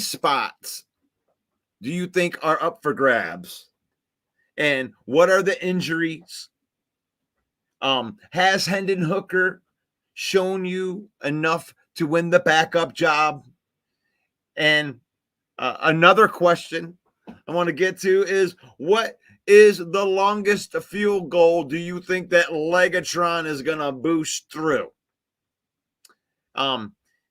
spots do you think are up for grabs? And what are the injuries? Has Hendon Hooker shown you enough to win the backup job? And another question I want to get to is, what is the longest field goal do you think that Legatron is going to boost through?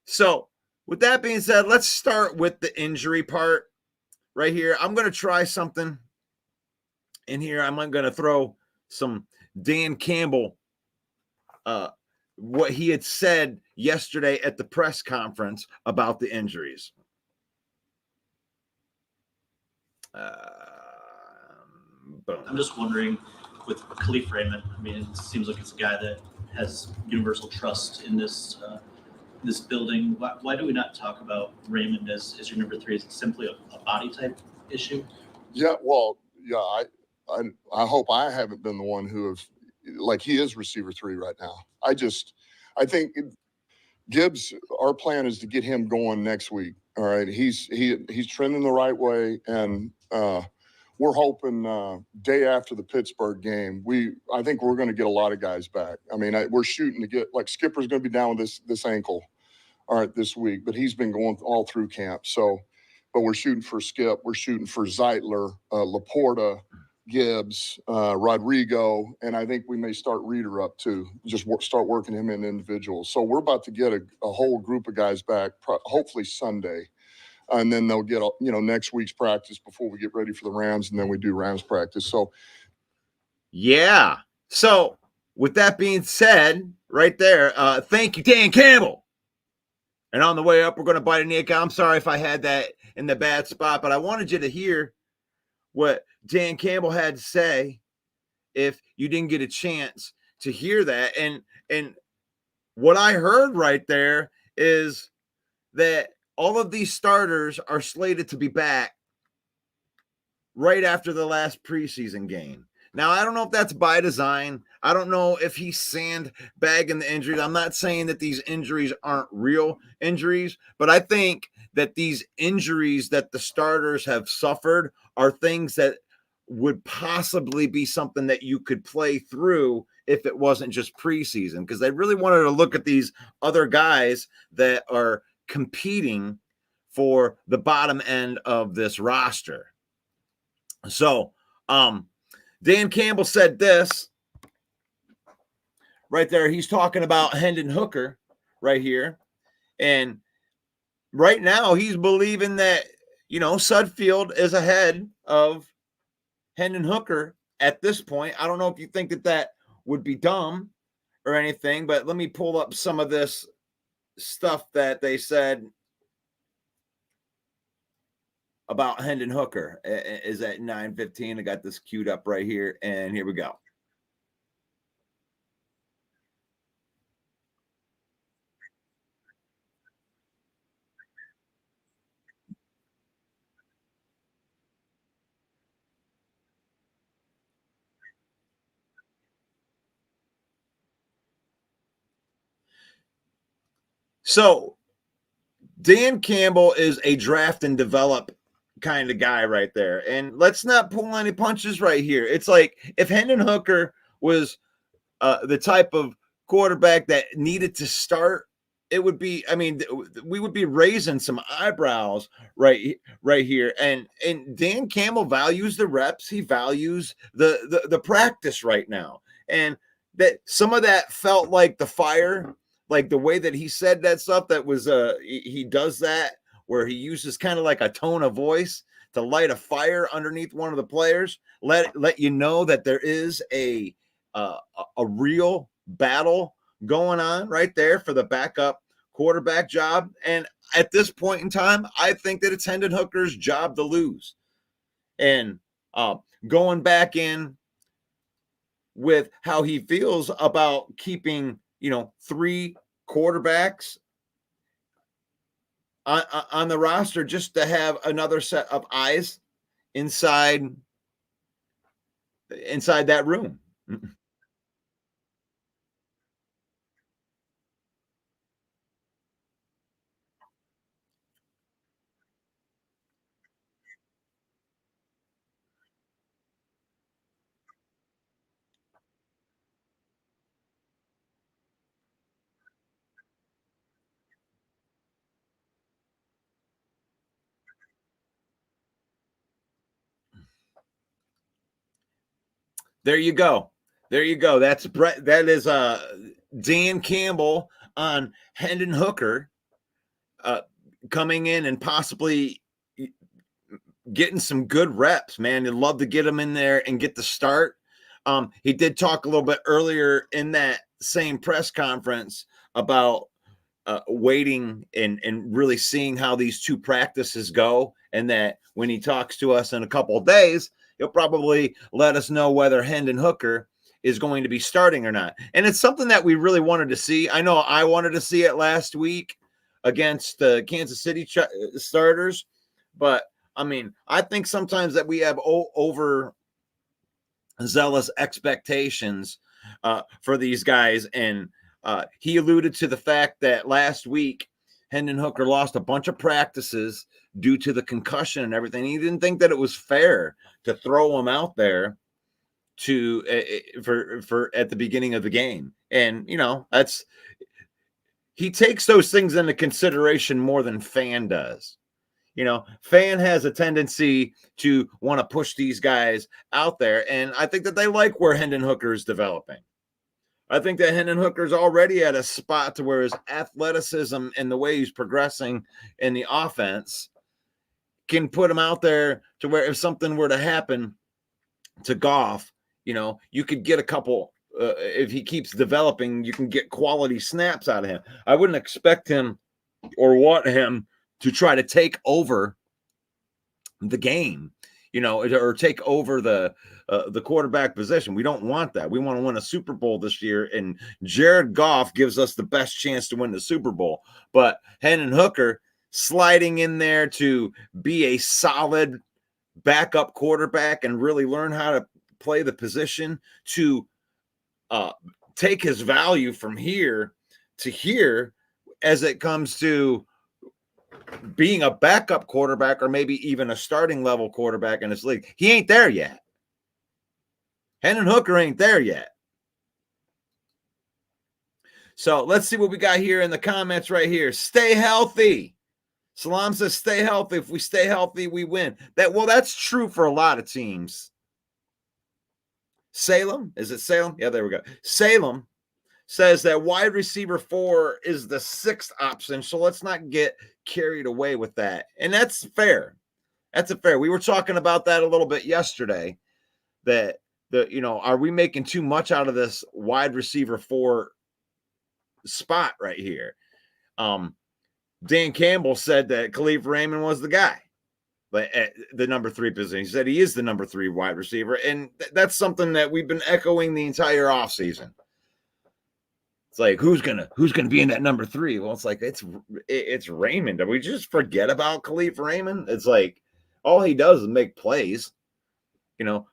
So with that being said, let's start with the injury part right here. I'm going to try something in here. I'm going to throw some Dan Campbell, what he had said yesterday at the press conference about the injuries. Boom. I'm just wondering, with Khalif Raymond, I mean, it seems like it's a guy that has universal trust in this building. Why do we not talk about Raymond as your number three? Is it simply a body type issue? Yeah, well, yeah, I hope I haven't been the one who have, like, he is receiver three right now. I think Gibbs, our plan is to get him going next week. All right, he's trending the right way, and we're hoping day after the Pittsburgh game, I think we're going to get a lot of guys back. I mean, we're shooting to get, like, Skipper's going to be down with this ankle, all right, this week, but he's been going all through camp. So, but we're shooting for Skip, we're shooting for Zeitler, Laporta, Gibbs, Rodrigo, and I think we may start Reeder up too. Just start working him in individuals. So we're about to get a whole group of guys back, hopefully Sunday. And then they'll get, next week's practice before we get ready for the Rams, and then we do Rams practice. So, yeah. So, with that being said, right there, thank you, Dan Campbell. And on the way up, we're going to bite a Nick. I'm sorry if I had that in the bad spot, but I wanted you to hear what Dan Campbell had to say if you didn't get a chance to hear that. And what I heard right there is that all of these starters are slated to be back right after the last preseason game. Now, I don't know if that's by design. I don't know if he's sandbagging the injuries. I'm not saying that these injuries aren't real injuries, but I think that these injuries that the starters have suffered are things that would possibly be something that you could play through if it wasn't just preseason, because they really wanted to look at these other guys that are competing for the bottom end of this roster. So, Dan Campbell said this right there. He's talking about Hendon Hooker right here. And right now he's believing that, Sudfield is ahead of Hendon Hooker at this point. I don't know if you think that would be dumb or anything, but let me pull up some of this stuff that they said about Hendon Hooker. Is at 9:15. I got this queued up right here, and here we go. So Dan Campbell is a draft and develop kind of guy right there. And let's not pull any punches right here. It's like if Hendon Hooker was the type of quarterback that needed to start, it would be, we would be raising some eyebrows right here. And Dan Campbell values the reps. He values the practice right now. And that some of that felt like the fire, like the way that he said that stuff, that was he does that where he uses kind of like a tone of voice to light a fire underneath one of the players, let you know that there is a real battle going on right there for the backup quarterback job. And at this point in time, I think that it's Hendon Hooker's job to lose. And going back in with how he feels about keeping, three quarterbacks on the roster just to have another set of eyes inside that room. There you go. There you go. That's Brett. That is Dan Campbell on Hendon Hooker coming in and possibly getting some good reps, man. You'd love to get him in there and get the start. He did talk a little bit earlier in that same press conference about waiting and really seeing how these two practices go, and that when he talks to us in a couple of days, he'll probably let us know whether Hendon Hooker is going to be starting or not. And it's something that we really wanted to see. I know I wanted to see it last week against the Kansas City starters, but I mean, I think sometimes that we have over zealous expectations for these guys. And he alluded to the fact that last week, Hendon Hooker lost a bunch of practices due to the concussion and everything. He didn't think that it was fair to throw him out there for at the beginning of the game. And, you know, he takes those things into consideration more than Fan does. You know, Fan has a tendency to want to push these guys out there. And I think that they like where Hendon Hooker is developing. I think that Hendon Hooker's already at a spot to where his athleticism and the way he's progressing in the offense can put him out there to where if something were to happen to Goff, you know, you could get a couple, if he keeps developing, you can get quality snaps out of him. I wouldn't expect him or want him to try to take over the game, you know, or take over the quarterback position. We don't want that. We want to win a Super Bowl this year, and Jared Goff gives us the best chance to win the Super Bowl. But Hendon Hooker sliding in there to be a solid backup quarterback and really learn how to play the position to take his value from here to here as it comes to being a backup quarterback or maybe even a starting level quarterback in this league. He ain't there yet. Hendon Hooker ain't there yet. So let's see what we got here in the comments right here. Stay healthy. Salam says, stay healthy. If we stay healthy, we win. That's true for a lot of teams. Salem, is it Salem? Yeah, there we go. Salem says that wide receiver 4 is the 6th option. So let's not get carried away with that. And that's fair. That's fair. We were talking about that a little bit yesterday, that are we making too much out of this wide receiver 4 spot right here? Dan Campbell said that Khalif Raymond was the guy, but at the number 3 position. He said he is the number 3 wide receiver. And that's something that we've been echoing the entire offseason. It's like, who's gonna be in that number 3? Well, it's like it's Raymond. Did we just forget about Khalif Raymond? It's like all he does is make plays. You know,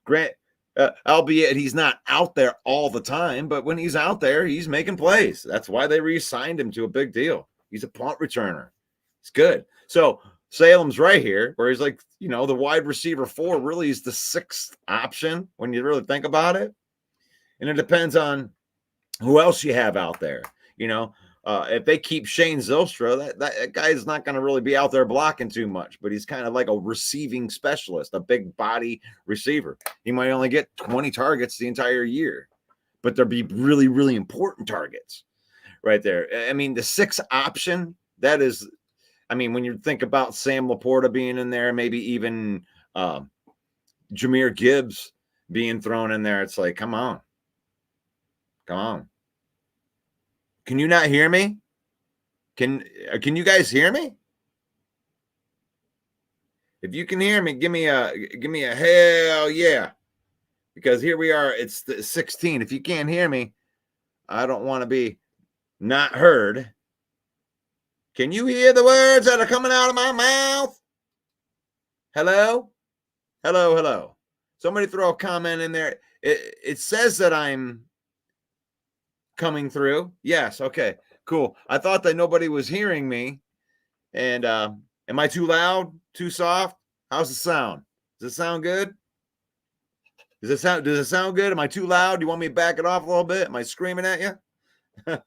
albeit he's not out there all the time, but when he's out there, he's making plays. That's why they re-signed him to a big deal. He's a punt returner. It's good. So Salem's right here, where he's like, the wide receiver 4 really is the 6th option when you really think about it. And it depends on who else you have out there. If they keep Shane Zylstra, that guy is not going to really be out there blocking too much, but he's kind of like a receiving specialist, a big body receiver. He might only get 20 targets the entire year, but there'll be really, really important targets right there. I mean, the 6th option, that is, when you think about Sam Laporta being in there, maybe even Jahmyr Gibbs being thrown in there, it's like, come on. Can you not hear me? Can you guys hear me? If you can hear me, give me a hell yeah. Because here we are, it's the 16. If you can't hear me, I don't want to be not heard. Can you hear the words that are coming out of my mouth? Hello? Hello. Somebody throw a comment in there. It says that I'm coming through. Yes. Okay, cool. I thought that nobody was hearing me. And am I too loud? Too soft? How's the sound? Does it sound good? Does it sound good? Am I too loud? Do you want me to back it off a little bit? Am I screaming at you?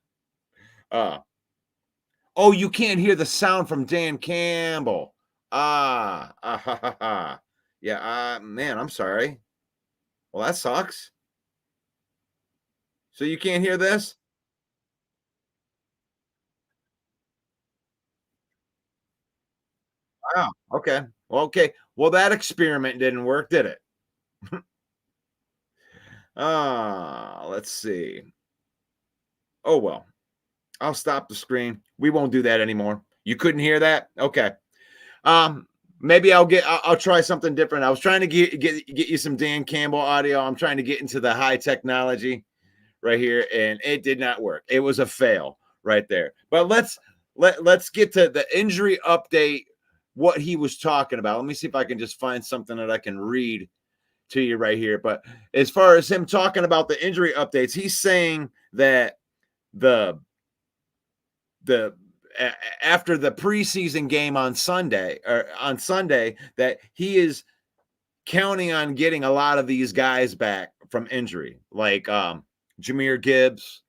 Oh, you can't hear the sound from Dan Campbell. Yeah, man, I'm sorry. Well, that sucks. So you can't hear this? Wow. Okay. Well, okay. Well, that experiment didn't work, did it? Let's see. Oh well. I'll stop the screen. We won't do that anymore. You couldn't hear that? Okay. Um, maybe I'll try something different. I was trying to get you some Dan Campbell audio. I'm trying to get into the high technology right here, and it did not work. It was a fail right there. But let's get to the injury update, what he was talking about. Let me see if I can just find something that I can read to you right here. But as far as him talking about the injury updates, he's saying that the after the preseason game on Sunday that he is counting on getting a lot of these guys back from injury, like Jahmyr Gibbs,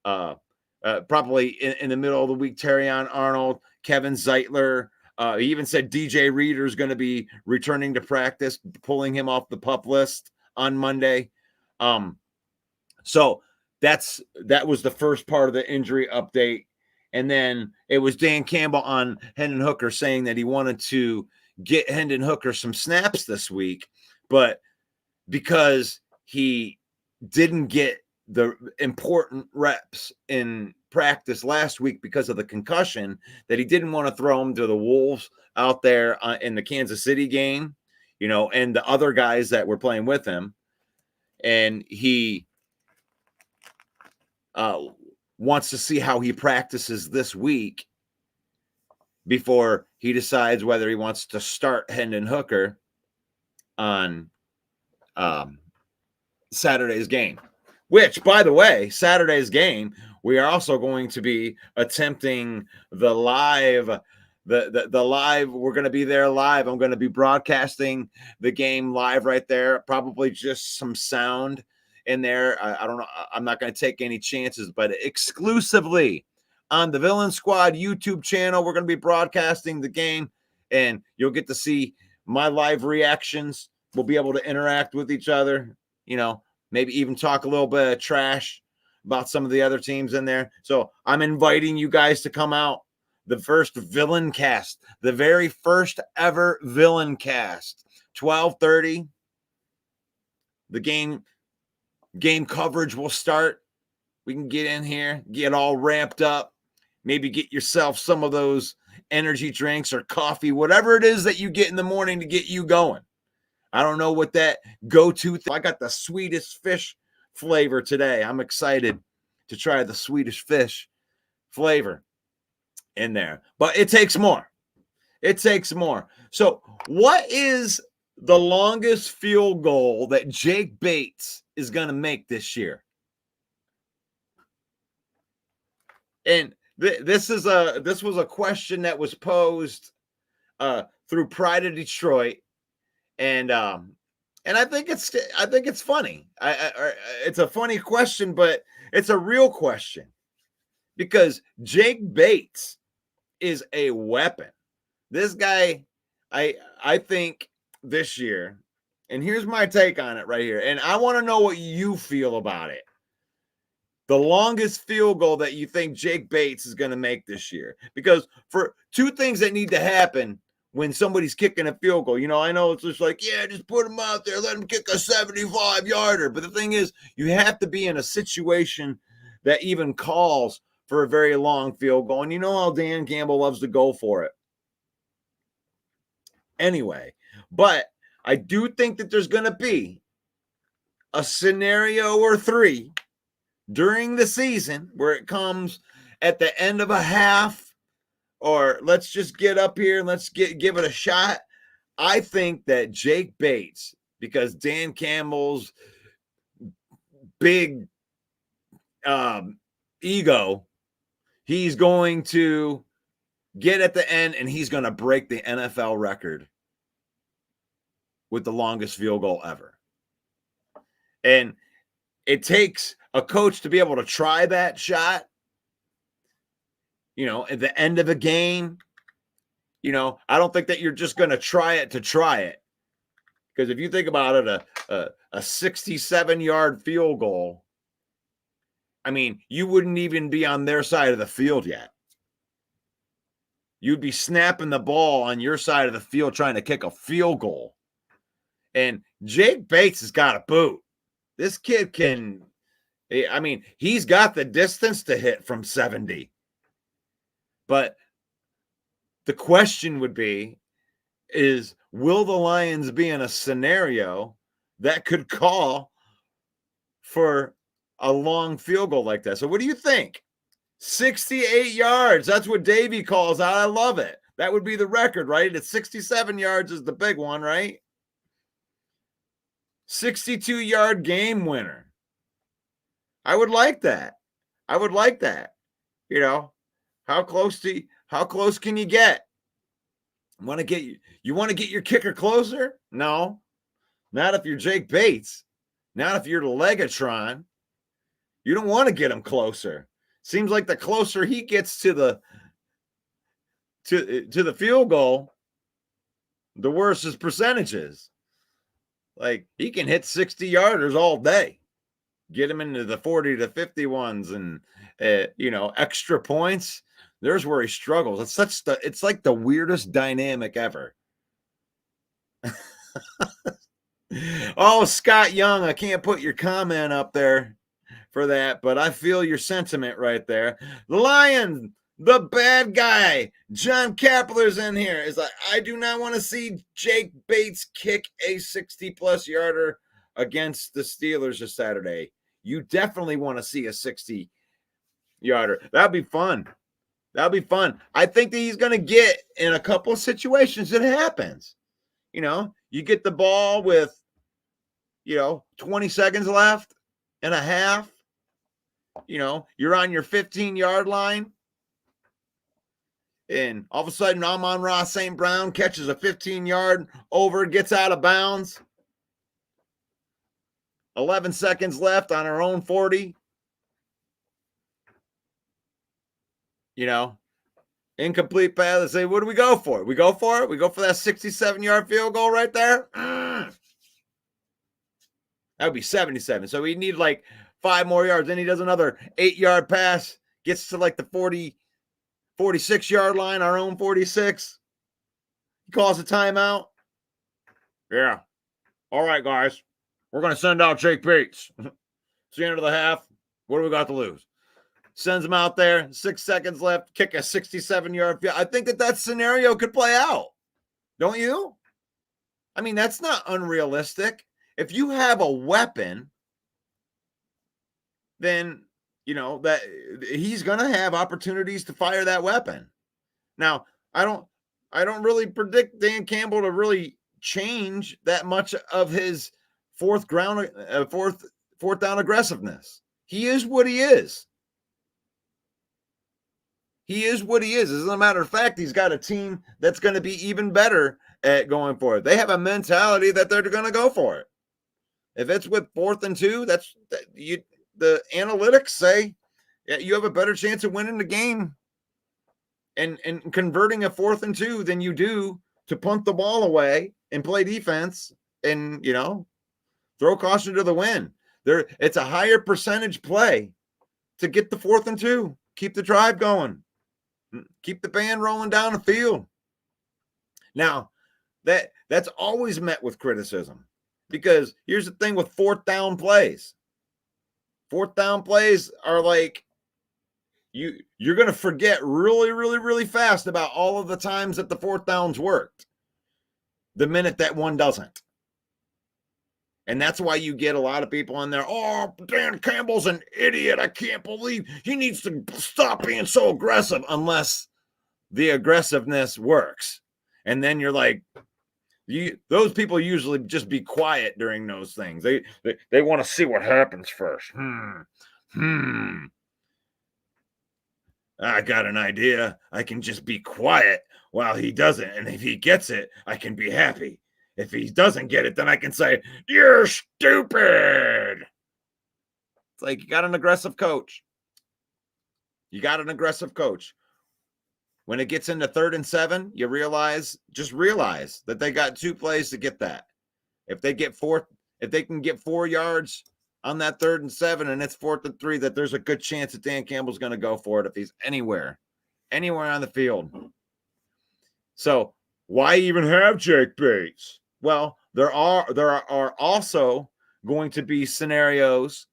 probably in the middle of the week, Terrion Arnold, Kevin Zeitler. He even said DJ Reader is going to be returning to practice, pulling him off the PUP list on Monday. So that was the first part of the injury update. And then it was Dan Campbell on Hendon Hooker saying that he wanted to get Hendon Hooker some snaps this week, but because he didn't get the important reps in practice last week because of the concussion, that he didn't want to throw him to the Wolves out there in the Kansas City game, and the other guys that were playing with him. And he wants to see how he practices this week before he decides whether he wants to start Hendon Hooker on Saturday's game. Which, by the way, Saturday's game, we are also going to be attempting the live. The live, we're going to be there live. I'm going to be broadcasting the game live right there. Probably just some sound in there. I don't know. I'm not going to take any chances, but exclusively on the Villain Squad YouTube channel, we're going to be broadcasting the game, and you'll get to see my live reactions. We'll be able to interact with each other, maybe even talk a little bit of trash about some of the other teams in there. So I'm inviting you guys to come out. The first Villain Cast, the very first ever Villain Cast, 12:30. The game coverage will start. We can get in here, get all ramped up, maybe get yourself some of those energy drinks or coffee, whatever it is that you get in the morning to get you going. I don't know what that go-to thing. I got the Swedish fish flavor today. I'm excited to try the Swedish fish flavor in there. But it takes more. It takes more. So what is the longest field goal that Jake Bates is going to make this year? And this was a question that was posed through Pride of Detroit. And I think it's funny. It's a funny question, but it's a real question because Jake Bates is a weapon. This guy, I think this year, and here's my take on it right here. And I want to know what you feel about it. The longest field goal that you think Jake Bates is going to make this year, because for two things that need to happen when somebody's kicking a field goal. I know it's just like, yeah, just put him out there, let him kick a 75-yarder. But the thing is, you have to be in a situation that even calls for a very long field goal. And you know how Dan Campbell loves to go for it. Anyway, but I do think that there's going to be a scenario or three during the season where it comes at the end of a half, or let's just get up here and let's give it a shot. I think that Jake Bates, because Dan Campbell's big ego, he's going to get at the end and he's going to break the NFL record with the longest field goal ever. And it takes a coach to be able to try that shot, at the end of a game. I don't think that you're just going to try it. Because if you think about it, a 67-yard field goal, I mean, you wouldn't even be on their side of the field yet. You'd be snapping the ball on your side of the field trying to kick a field goal. And Jake Bates has got a boot. This kid can, I mean, he's got the distance to hit from 70. But the question would be, is will the Lions be in a scenario that could call for a long field goal like that? So what do you think? 68 yards. That's what Davey calls out. I love it. That would be the record, right? It's 67 yards is the big one, right? 62-yard game winner. I would like that. I would like that. You know, how close can you get? You want to get your kicker closer? No. Not if you're Jake Bates. Not if you're the Legatron. You don't want to get him closer. Seems like the closer he gets to the field goal, the worse his percentage is. Like, he can hit 60-yarders all day. Get him into the 40 to 50 ones and extra points. There's where he struggles. It's like the weirdest dynamic ever. Oh, Scott Young, I can't put your comment up there for that, but I feel your sentiment right there. The Lions, the bad guy, John Kapler's in here. Is like, I do not want to see Jake Bates kick a 60-plus yarder against the Steelers this Saturday. You definitely want to see a 60-yarder. That'd be fun. That'd be fun. I think that he's going to get in a couple of situations. It happens. You get the ball with, 20 seconds left and a half. You're on your 15-yard line. And all of a sudden, Amon-Ra St. Brown catches a 15-yard over, gets out of bounds. 11 seconds left on our own 40. Incomplete pass. They say, what do we go for? We go for it? We go for that 67-yard field goal right there? That would be 77. So we need like 5 more yards. Then he does another 8-yard pass, gets to like the 46-yard line, our own 46. He calls a timeout. Yeah. All right, guys. We're going to send out Jake Bates. It's the end of the half. What do we got to lose? Sends him out there. 6 seconds left. Kick a 67-yard field. I think that scenario could play out. Don't you? I mean, that's not unrealistic. If you have a weapon, then, that he's going to have opportunities to fire that weapon. Now, I don't really predict Dan Campbell to really change that much of his fourth down aggressiveness. He is what he is. He is what he is. As a matter of fact, he's got a team that's going to be even better at going for it. They have a mentality that they're going to go for it. If it's with 4th and 2, the analytics say you have a better chance of winning the game and converting a 4th and 2 than you do to punt the ball away and play defense and, throw caution to the wind. It's a higher percentage play to get the 4th and 2, keep the drive going, keep the band rolling down the field. Now, that's always met with criticism because here's the thing with 4th down plays. 4th down plays are like you're going to forget really, really, really fast about all of the times that the 4th downs worked the minute that one doesn't. And that's why you get a lot of people in there. Oh, Dan Campbell's an idiot. I can't believe he needs to stop being so aggressive unless the aggressiveness works. And then you're like, those people usually just be quiet during those things. They want to see what happens first. I got an idea. I can just be quiet while he doesn't. And if he gets it, I can be happy. If he doesn't get it, then I can say, you're stupid. It's like you got an aggressive coach. When it gets into 3rd and 7, you realize that they got 2 plays to get that. If they can get 4 yards on that 3rd and 7 and it's 4th and 3 that there's a good chance that Dan Campbell's going to go for it if he's anywhere on the field. So why even have Jake Bates? Well, there are also going to be scenarios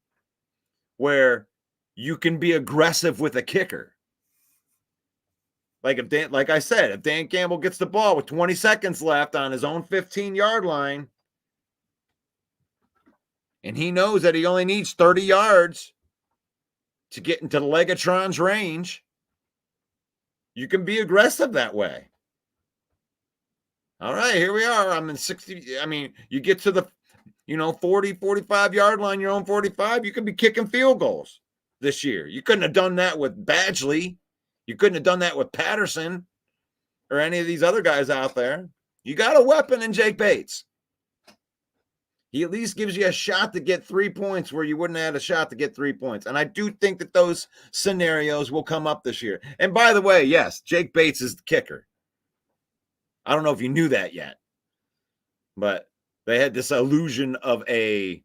where you can be aggressive with a kicker. Like I said, if Dan Campbell gets the ball with 20 seconds left on his own 15-yard line, and he knows that he only needs 30 yards to get into the Legatron's range, you can be aggressive that way. All right, here we are. I'm in 60. I mean, you get to the, 40, 45-yard line, your own 45, you can be kicking field goals this year. You couldn't have done that with Badgley. You couldn't have done that with Patterson or any of these other guys out there. You got a weapon in Jake Bates. He at least gives you a shot to get 3 points where you wouldn't have had a shot to get 3 points. And I do think that those scenarios will come up this year. And by the way, yes, Jake Bates is the kicker. I don't know if you knew that yet, but they had this illusion of a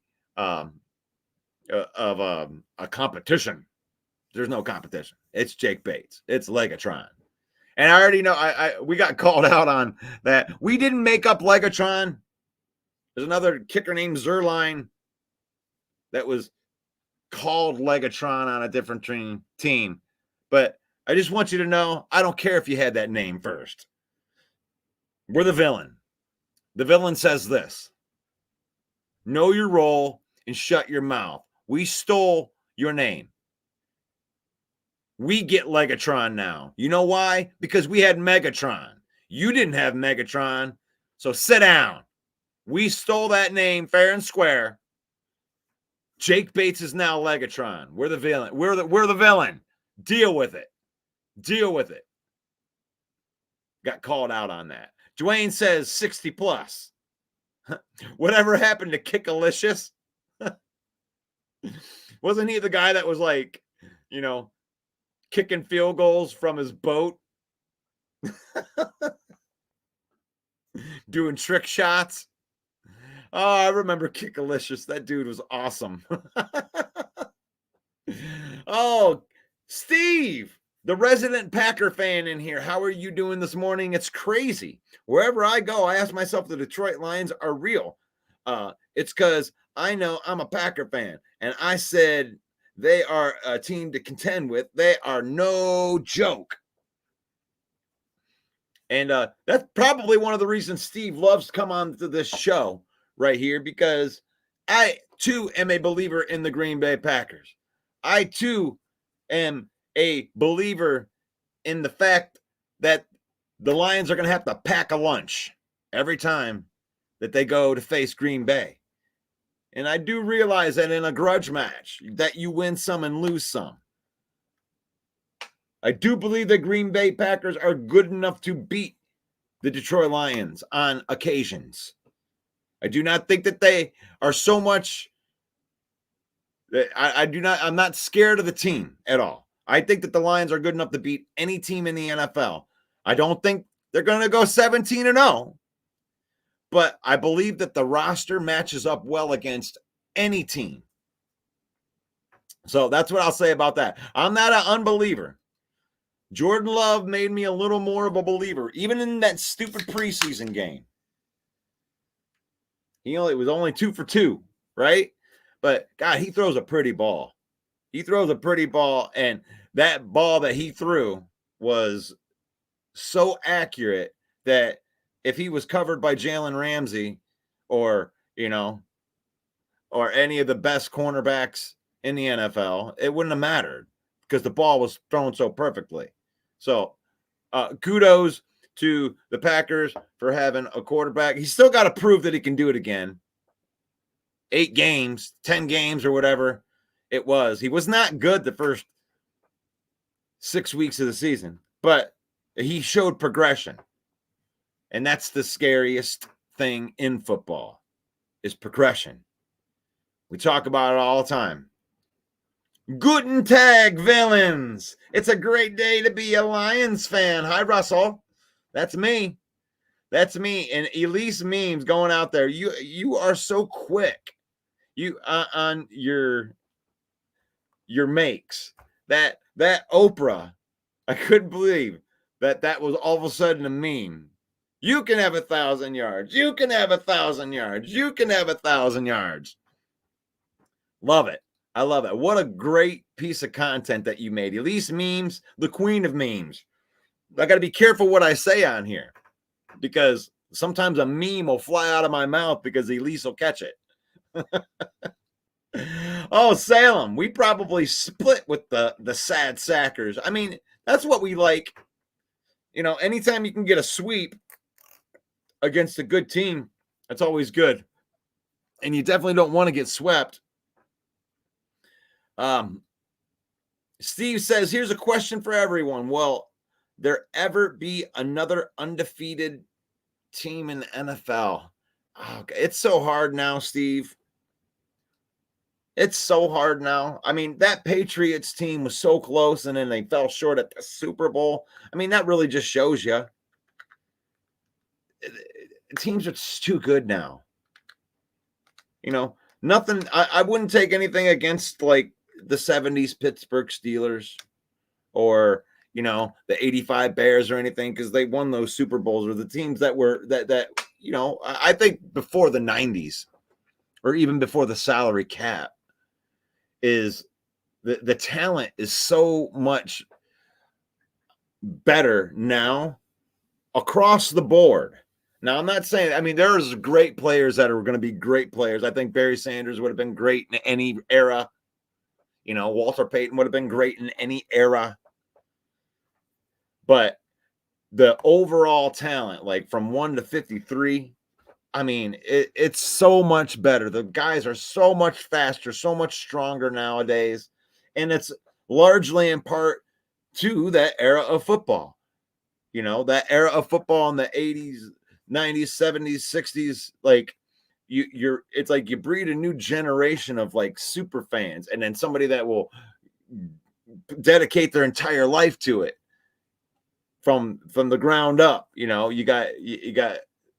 competition. There's no competition. It's Jake Bates. It's Legatron. And I already know we got called out on that. We didn't make up Legatron. There's another kicker named Zerline that was called Legatron on a different team. But I just want you to know, I don't care if you had that name first. We're the villain. The villain says this: know your role and shut your mouth. We stole your name. We get Legatron now. You know why? Because we had Megatron. You didn't have Megatron, so sit down. We stole that name fair and square. Jake Bates is now Legatron. We're the villain. We're the villain. Deal with it. Deal with it. Got called out on that. Dwayne says 60 plus. Whatever happened to Kickalicious? Wasn't he the guy that was like, kicking field goals from his boat? Doing trick shots? Oh, I remember Kickalicious. That dude was awesome. Oh, Steve, the resident Packer fan in here. How are you doing this morning? It's crazy. Wherever I go, I ask myself, the Detroit Lions are real. It's because I know I'm a Packer fan, and I said they are a team to contend with. They are no joke. And that's probably one of the reasons Steve loves to come on to this show right here, because I, too, am a believer in the Green Bay Packers. I, too, am a believer in the fact that the Lions are going to have to pack a lunch every time that they go to face Green Bay. And I do realize that in a grudge match that you win some and lose some. I do believe the Green Bay Packers are good enough to beat the Detroit Lions on occasions. I do not think that they are so much. I'm not scared of the team at all. I think that the Lions are good enough to beat any team in the NFL. I don't think they're going to go 17-0, but I believe that the roster matches up well against any team. So that's what I'll say about that. I'm not an unbeliever. Jordan Love made me a little more of a believer, even in that stupid preseason game. It was only 2 for 2, right? But, God, he throws a pretty ball. He throws a pretty ball, and that ball that he threw was so accurate that if he was covered by Jalen Ramsey or any of the best cornerbacks in the NFL, it wouldn't have mattered because the ball was thrown so perfectly. So kudos to the Packers for having a quarterback. He's still got to prove that he can do it again. 8 games, 10 games or whatever it was. He was not good the first 6 weeks of the season, but he showed progression. And that's the scariest thing in football is progression. We talk about it all the time. Guten Tag, villains. It's a great day to be a Lions fan. Hi, Russell. That's me. That's me. And Elise Memes going out there. You are so quick You on your makes that Oprah. I couldn't believe that was all of a sudden a meme. You can have 1,000 yards. You can have 1,000 yards. You can have 1,000 yards. Love it. I love it. What a great piece of content that you made. Elise Memes, the queen of memes. I got to be careful what I say on here because sometimes a meme will fly out of my mouth because Elise will catch it. Oh, Salem, we probably split with the sad sackers. I mean, that's what we like. You know, anytime you can get a sweep against a good team, that's always good. And you definitely don't want to get swept. Steve says, here's a question for everyone. Will there ever be another undefeated team in the NFL? Oh, it's so hard now, Steve. It's so hard now. I mean, that Patriots team was so close and then they fell short at the Super Bowl. I mean, that really just shows you teams are just too good now. You know, nothing. I wouldn't take anything against like the 70s Pittsburgh Steelers or, you know, the 85 Bears or anything because they won those Super Bowls or the teams that were that, you know, I think before the 90s or even before the salary cap is the talent is so much better now across the board. Now, I'm not saying, I mean, there's great players that are going to be great players. I think Barry Sanders would have been great in any era. You know, Walter Payton would have been great in any era. But the overall talent, like from 1 to 53, I mean, it's so much better. The guys are so much faster, so much stronger nowadays. And it's largely in part to that era of football. You know, that era of football in the 80s, 90s, 70s, 60s, like it's like you breed a new generation of like super fans and then somebody that will dedicate their entire life to it from the ground up. You know, you got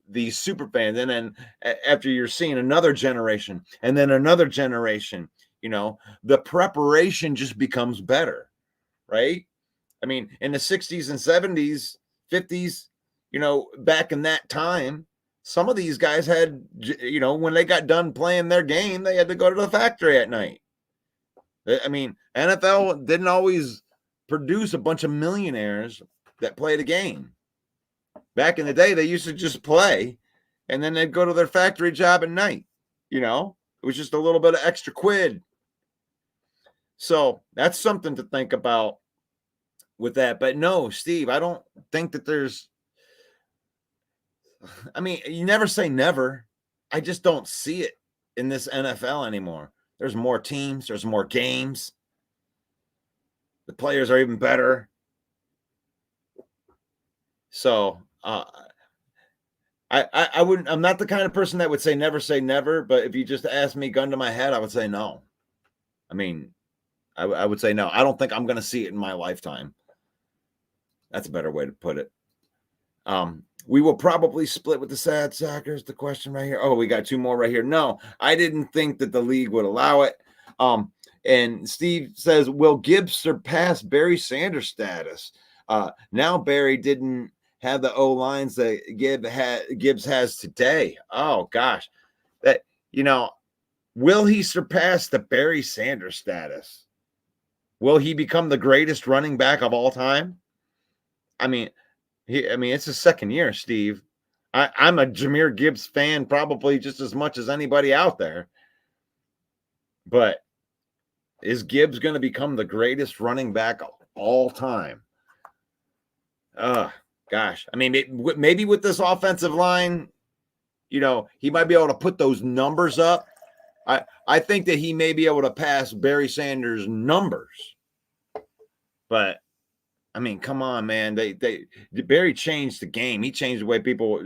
these super fans, and then after you're seeing another generation and then another generation, you know, the preparation just becomes better, right? I mean, in the 60s and 70s, 50s, you know, back in that time, some of these guys had, you know, when they got done playing their game, they had to go to the factory at night. I mean, NFL didn't always produce a bunch of millionaires that played a game. Back in the day, they used to just play, and then they'd go to their factory job at night. You know, it was just a little bit of extra quid. So that's something to think about with that. But no, Steve, I don't think that there's, I mean, you never say never. I just don't see it in this NFL anymore. There's more teams, there's more games. The players are even better. So I wouldn't, I'm not the kind of person that would say never, but if you just ask me gun to my head, I would say no. I mean, I would say no. I don't think I'm going to see it in my lifetime. That's a better way to put it. We will probably split with the sad sackers. The question right here. Oh, we got two more right here. No, I didn't think that the league would allow it. And Steve says, will Gibbs surpass Barry Sanders' status? Now Barry didn't have the O lines that Gibbs has today. Oh gosh, that, you know, will he surpass the Barry Sanders status? Will he become the greatest running back of all time? I mean, it's his second year, Steve. I'm a Jahmyr Gibbs fan, probably just as much as anybody out there. But is Gibbs going to become the greatest running back of all time? Gosh. I mean, maybe with this offensive line, you know, he might be able to put those numbers up. I think that he may be able to pass Barry Sanders' numbers. But I mean, come on, man. Barry changed the game. He changed the way people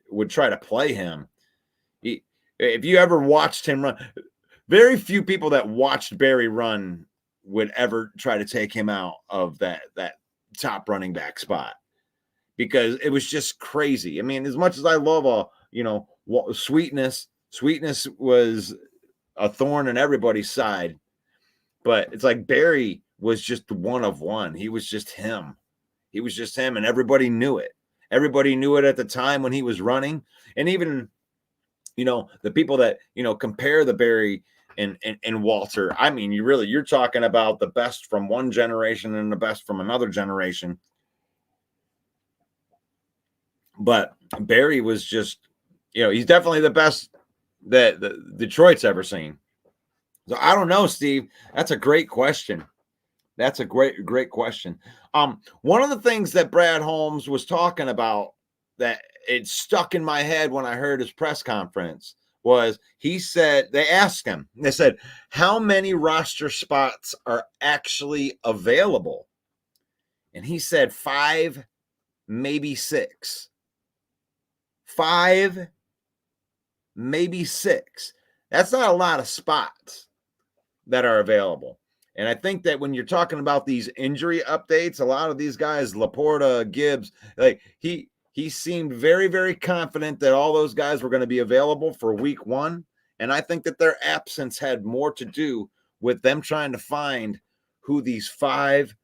would try to play him. If you ever watched him run, very few people that watched Barry run would ever try to take him out of that top running back spot because it was just crazy. I mean, as much as I love Sweetness was a thorn in everybody's side. But it's like Barry was just one of one. He was just him. He was just him, and everybody knew it. Everybody knew it at the time when he was running. And even, the people that, compare the Barry and Walter, I mean, you're talking about the best from one generation and the best from another generation. But Barry was just, he's definitely the best that Detroit's ever seen. So I don't know, Steve. That's a great question. That's a great question. One of the things that Brad Holmes was talking about that it stuck in my head when I heard his press conference was he said, they asked him, they said, how many roster spots are actually available? And he said 5, maybe 6. 5, maybe 6. That's not a lot of spots that are available. And I think that when you're talking about these injury updates, a lot of these guys, Laporta, Gibbs, like he seemed very, very confident that all those guys were going to be available for week 1. And I think that their absence had more to do with them trying to find who these 5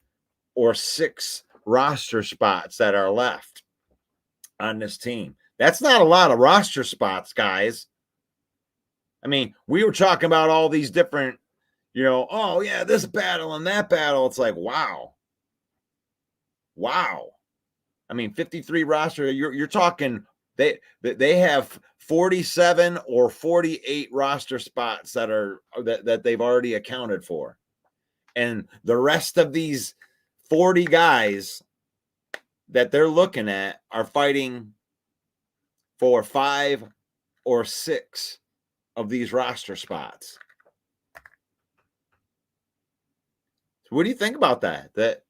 or 6 roster spots that are left on this team. That's not a lot of roster spots, guys. I mean, we were talking about all these different, oh yeah, this battle and that battle. It's like, wow. I mean, 53 roster, you're talking they have 47 or 48 roster spots that they've already accounted for. And the rest of these 40 guys that they're looking at are fighting for 5 or 6 of these roster spots. So what do you think about that? That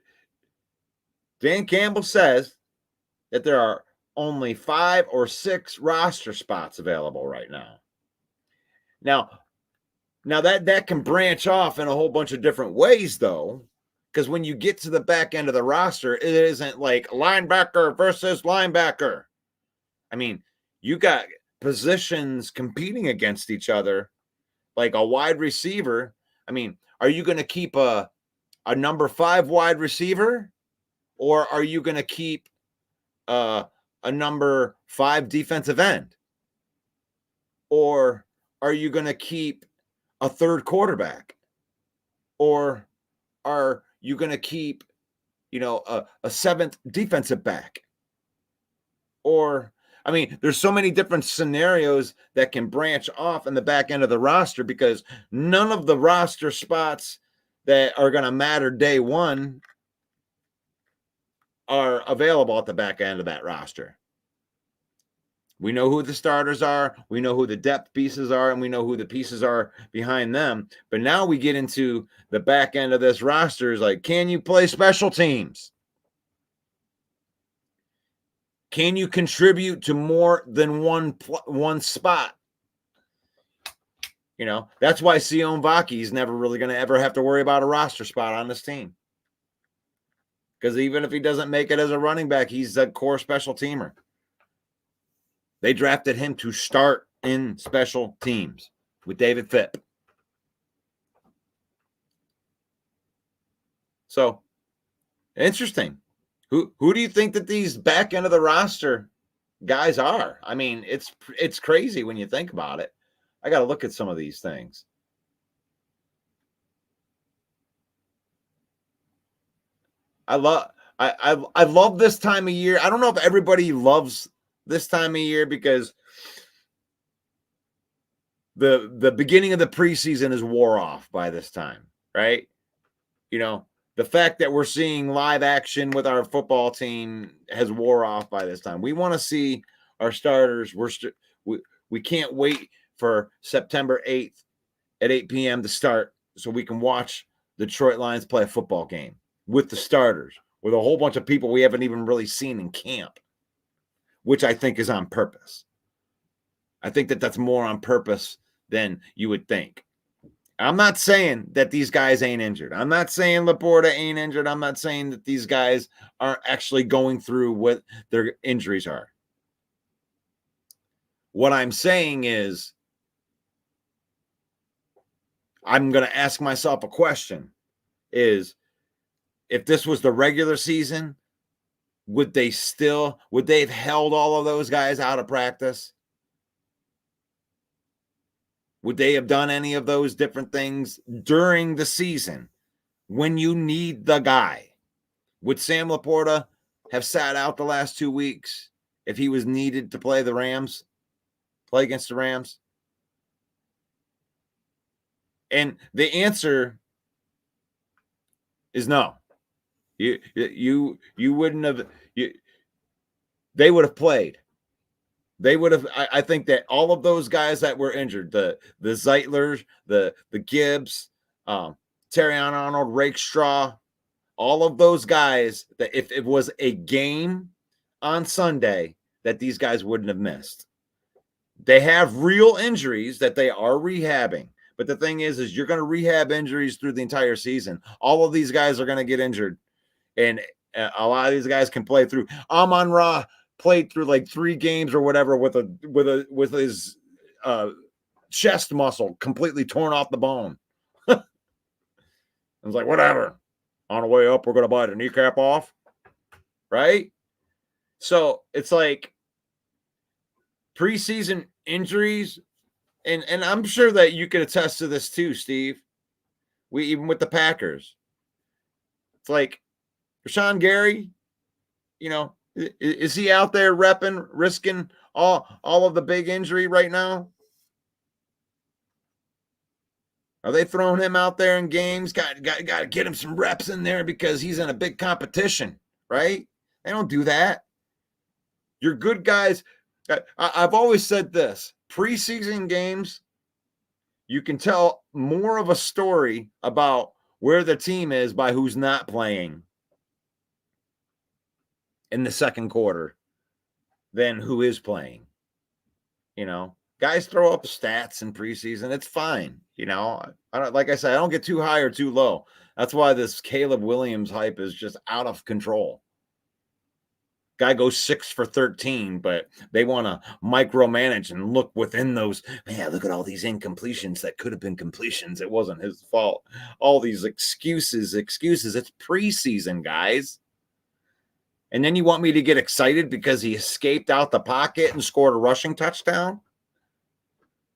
Dan Campbell says that there are only 5 or 6 roster spots available right now. Now that can branch off in a whole bunch of different ways, though, because when you get to the back end of the roster, it isn't like linebacker versus linebacker. I mean, you got positions competing against each other, like a wide receiver. I mean, are you going to keep a number 5 wide receiver, or are you going to keep a number 5 defensive end? Or are you going to keep a 3rd quarterback? Or are you going to keep, a 7th defensive back? Or, I mean, there's so many different scenarios that can branch off in the back end of the roster because none of the roster spots that are going to matter day one are available at the back end of that roster. We know who the starters are, we know who the depth pieces are, and we know who the pieces are behind them. But now we get into the back end of this roster is like, can you play special teams? Can you contribute to more than one spot? That's why Sion Vaki is never really going to ever have to worry about a roster spot on this team. Because even if he doesn't make it as a running back, he's a core special teamer. They drafted him to start in special teams with David Phipp. So, interesting. Who do you think that these back end of the roster guys are? I mean, it's crazy when you think about it. I got to look at some of these things. I love this time of year. I don't know if everybody loves this time of year because the beginning of the preseason is wore off by this time, right? The fact that we're seeing live action with our football team has wore off by this time. We want to see our starters. We can't wait for September 8th at 8 p.m. to start so we can watch the Detroit Lions play a football game with the starters, with a whole bunch of people we haven't even really seen in camp, which I think is on purpose. I think that that's more on purpose than you would think. I'm not saying that these guys ain't injured. I'm not saying Laporta ain't injured. I'm not saying that these guys aren't actually going through what their injuries are. What I'm saying is I'm going to ask myself a question is, if this was the regular season, would they have held all of those guys out of practice? Would they have done any of those different things during the season when you need the guy? Would Sam Laporta have sat out the last 2 weeks if he was needed to play against the Rams? And the answer is no. You wouldn't have. They would have played. They would have. I think that all of those guys that were injured, the Zeitlers, the Gibbs, Terrion Arnold, Rakestraw, all of those guys, that if it was a game on Sunday, that these guys wouldn't have missed. They have real injuries that they are rehabbing. But the thing is you're going to rehab injuries through the entire season. All of these guys are going to get injured. And a lot of these guys can play through. Amon-Ra played through like 3 games or whatever with his chest muscle completely torn off the bone. I was like, whatever. On the way up, we're going to bite a kneecap off. Right? So it's like preseason injuries. And I'm sure that you could attest to this too, Steve. Even with the Packers. It's like Rashawn Gary, is he out there risking all of the big injury right now? Are they throwing him out there in games? Got to get him some reps in there because he's in a big competition, right? They don't do that. You're good guys. I've always said this. Preseason games, you can tell more of a story about where the team is by who's not playing in the second quarter than who is playing. Guys throw up stats in preseason. It's fine. Like I said, I don't get too high or too low. That's why this Caleb Williams hype is just out of control. Guy goes 6 for 13, but they want to micromanage and look within those. Man, look at all these incompletions that could have been completions. It wasn't his fault. All these excuses. It's preseason, guys. And then you want me to get excited because he escaped out the pocket and scored a rushing touchdown?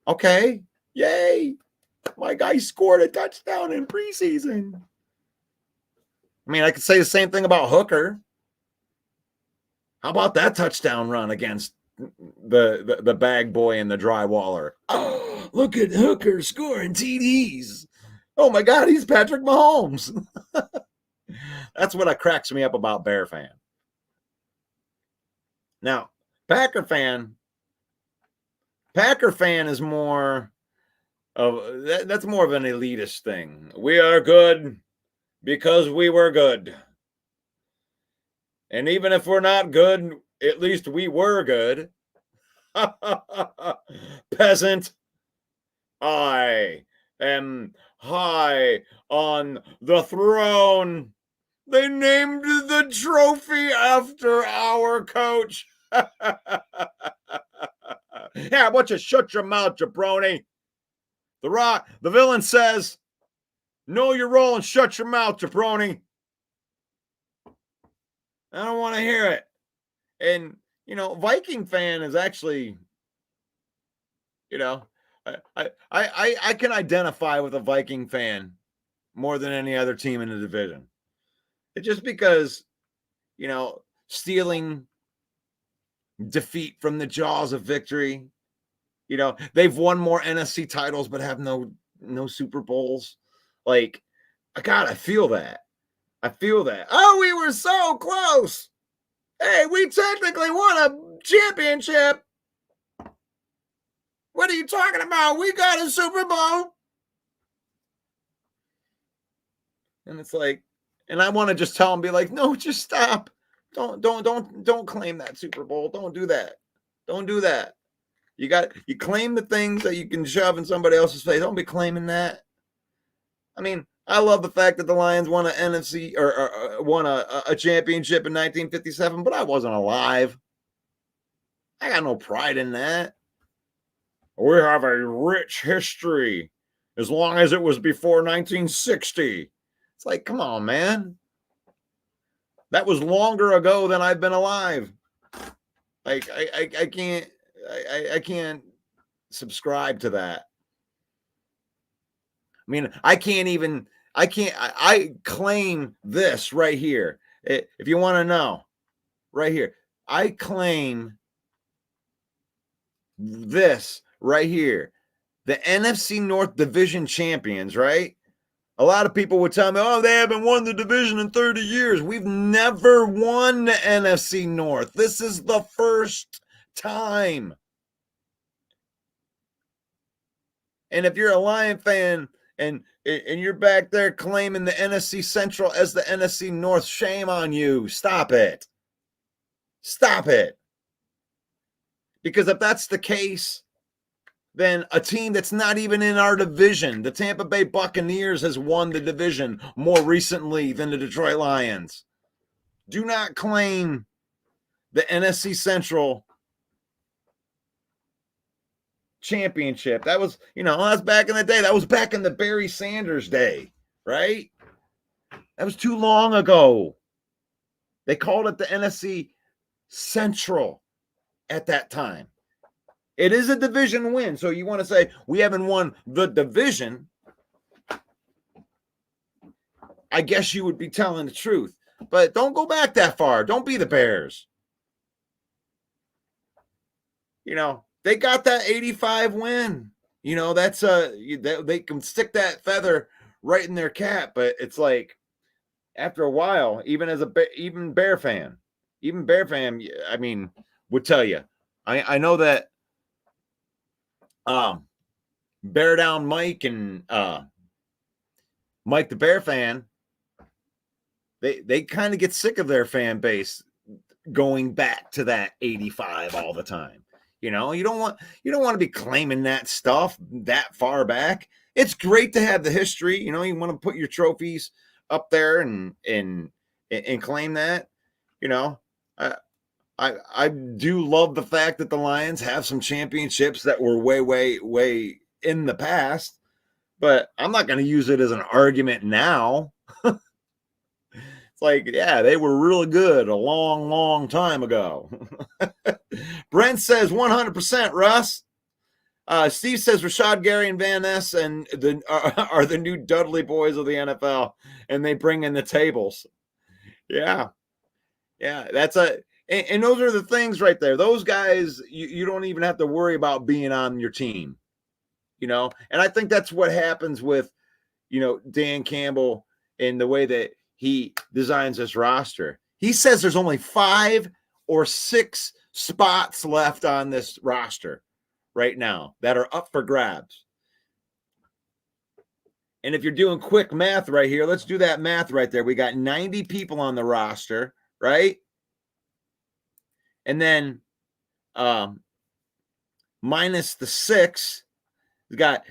Okay. Yay. My guy scored a touchdown in preseason. I mean, I could say the same thing about Hooker. How about that touchdown run against the bag boy and the drywaller? Oh, look at Hooker scoring TDs. Oh, my God, he's Patrick Mahomes. That's what cracks me up about Bear fan. Now, Packer fan is more of that's more of an elitist thing. We are good because we were good. And even if we're not good, at least we were good. Peasant, I am high on the throne. They named the trophy after our coach. Yeah, why don't you shut your mouth, jabroni? The villain says, know your role and shut your mouth, jabroni. I don't want to hear it. And, Viking fan is actually, I can identify with a Viking fan more than any other team in the division. It's just because, stealing defeat from the jaws of victory. They've won more NFC titles but have no Super Bowls. Like, God, I feel that. Oh, we were so close. Hey, we technically won a championship. What are you talking about? We got a Super Bowl. And it's like, and I want to just tell them, be like, no, just stop. Don't claim that Super Bowl. Don't do that. Don't do that. You claim the things that you can shove in somebody else's face. Don't be claiming that. I mean, I love the fact that the Lions won an NFC or won a championship in 1957, but I wasn't alive. I got no pride in that. We have a rich history. as long as it was before 1960. It's like, come on, man. That was longer ago than I've been alive. Like, I can't subscribe to that. I mean, I claim this right here. If you want to know, right here, I claim this right here. The NFC North Division champions, right? A lot of people would tell me, oh, they haven't won the division in 30 years. We've never won the NFC North. This is the first time. And if you're a Lion fan and you're back there claiming the NFC Central as the NFC North, shame on you. Stop it. Stop it. Because if that's the case, then a team that's not even in our division, the Tampa Bay Buccaneers, has won the division more recently than the Detroit Lions. Do not claim the NFC Central championship. That was, that's back in the day. That was back in the Barry Sanders day, right? That was too long ago. They called it the NFC Central at that time. It is a division win. So you want to say we haven't won the division, I guess you would be telling the truth. But don't go back that far. Don't be the Bears. They got that 85 win. That's they can stick that feather right in their cap. But it's like, after a while, even Bear fan, I mean, would tell you. I know that Bear Down Mike and Mike the Bear fan, they kind of get sick of their fan base going back to that 85 all the time. You don't want to be claiming that stuff that far back. It's great to have the history. You want to put your trophies up there and claim that. I do love the fact that the Lions have some championships that were way, way, way in the past, but I'm not going to use it as an argument now. It's like, yeah, they were really good a long, long time ago. Brent says 100%, Russ. Steve says Rashad Gary and Van Ness are the new Dudley boys of the NFL, and they bring in the tables. Yeah. That's and those are the things right there. Those guys, you don't even have to worry about being on your team, and I think that's what happens with, Dan Campbell and the way that he designs this roster. He says there's only 5 or 6 spots left on this roster right now that are up for grabs. And if you're doing quick math right here, let's do that math right there. We got 90 people on the roster, right? And then minus the 6, we got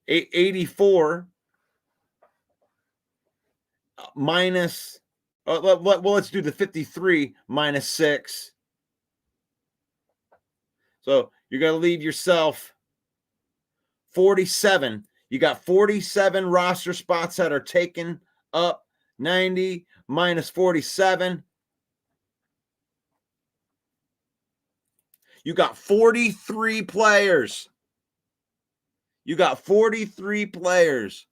84 minus, let's do the 53 minus 6. So you're going to leave yourself 47. You got 47 roster spots that are taken up. 90 minus 47. You got 43 players. You got 43 players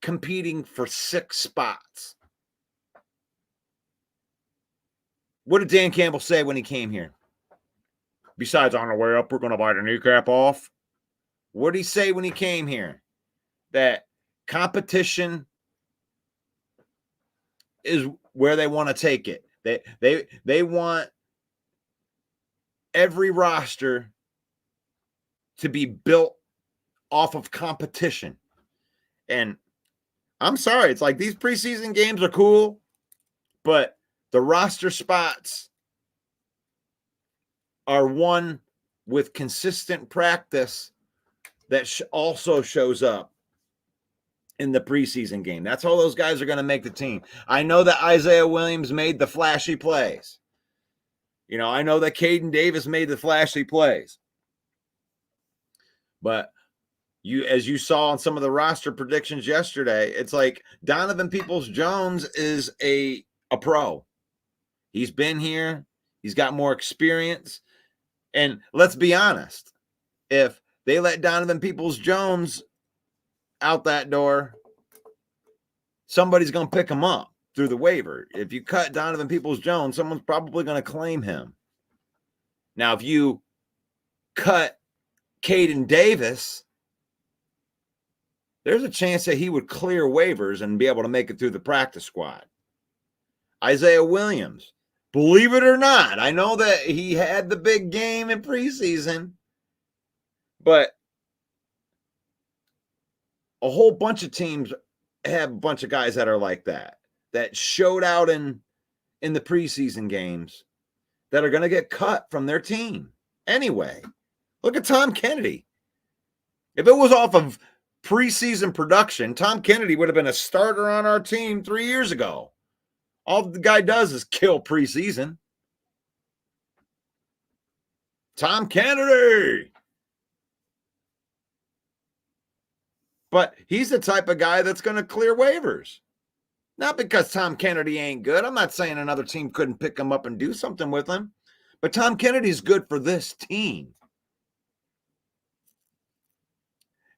competing for 6 spots. What did Dan Campbell say when he came here? Besides, on the way up, we're going to bite a kneecap off. What did he say when he came here? That competition is where they want to take it. They want every roster to be built off of competition. And I'm sorry, it's like these preseason games are cool, but the roster spots are won with consistent practice that also shows up in the preseason game. That's how those guys are going to make the team. I know that Isaiah Williams made the flashy plays. I know that Caden Davis made the flashy plays. But as you saw on some of the roster predictions yesterday, it's like Donovan Peoples-Jones is a pro. He's been here. He's got more experience. And let's be honest, if they let Donovan Peoples-Jones out that door, somebody's going to pick him up through the waiver. If you cut Donovan Peoples-Jones, someone's probably going to claim him. Now, if you cut Caden Davis, there's a chance that he would clear waivers and be able to make it through the practice squad. Isaiah Williams, believe it or not, I know that he had the big game in preseason, but a whole bunch of teams have a bunch of guys that are like that showed out in the preseason games that are going to get cut from their team. Anyway, look at Tom Kennedy. If it was off of preseason production, Tom Kennedy would have been a starter on our team 3 years ago. All the guy does is kill preseason. Tom Kennedy. But he's the type of guy that's going to clear waivers. Not because Tom Kennedy ain't good. I'm not saying another team couldn't pick him up and do something with him. But Tom Kennedy's good for this team.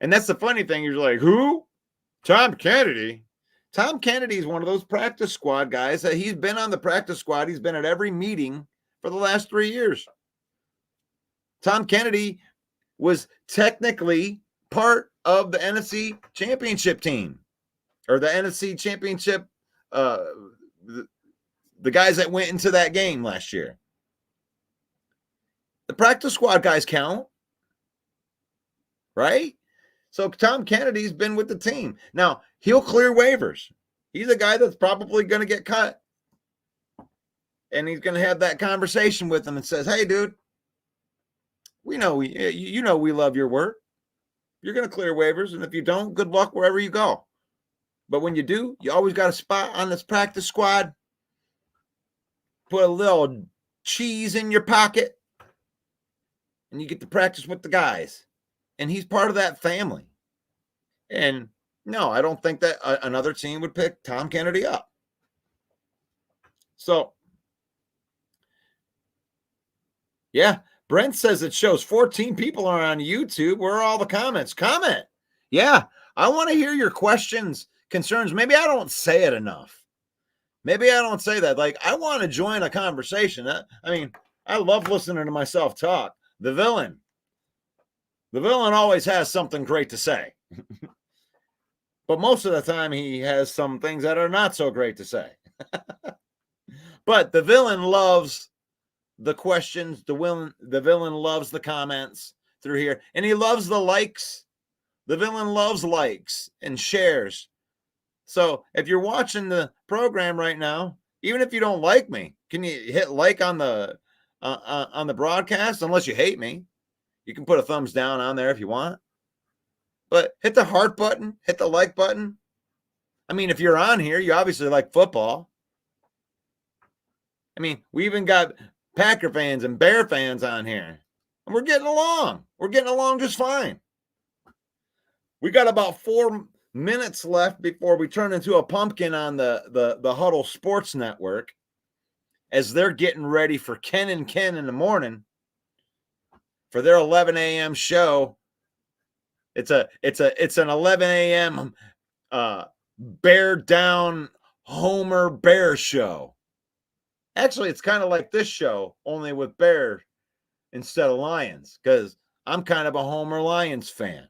And that's the funny thing. You're like, who? Tom Kennedy? Tom Kennedy is one of those practice squad guys that he's been on the practice squad. He's been at every meeting for the last 3 years. Tom Kennedy was technically part of the NFC championship team, or the NFC championship, the guys that went into that game last year. The practice squad guys count, right? So Tom Kennedy's been with the team. Now, he'll clear waivers. He's a guy that's probably going to get cut. And he's going to have that conversation with them and says, hey, dude, we know we love your work. You're going to clear waivers. And if you don't, good luck wherever you go. But when you do, you always got a spot on this practice squad. Put a little cheese in your pocket. And you get to practice with the guys. And he's part of that family. And no, I don't think that another team would pick Tom Kennedy up. So, yeah, Brent says it shows 14 people are on YouTube. Where are all the comments? Comment. Yeah, I want to hear your questions, concerns. Maybe I don't say it enough. Maybe I don't say that. Like, I want to join a conversation. I mean, I love listening to myself talk. The villain always has something great to say. But most of the time he has some things that are not so great to say. But the villain loves the questions. The villain loves the comments through here. And he loves the likes. The villain loves likes and shares. So if you're watching the program right now, even if you don't like me, can you hit like on the broadcast? Unless you hate me. You can put a thumbs down on there if you want. But hit the heart button. Hit the like button. I mean, if you're on here, you obviously like football. I mean, we even got Packer fans and Bear fans on here. And we're getting along. We're getting along just fine. We got about 4 minutes left before we turn into a pumpkin on the Huddle Sports Network as they're getting ready for Ken and Ken in the morning for their 11 a.m. show. It's an 11 a.m. Bear down Homer Bear show. Actually, it's kind of like this show, only with Bear instead of Lions, because I'm kind of a Homer Lions fan.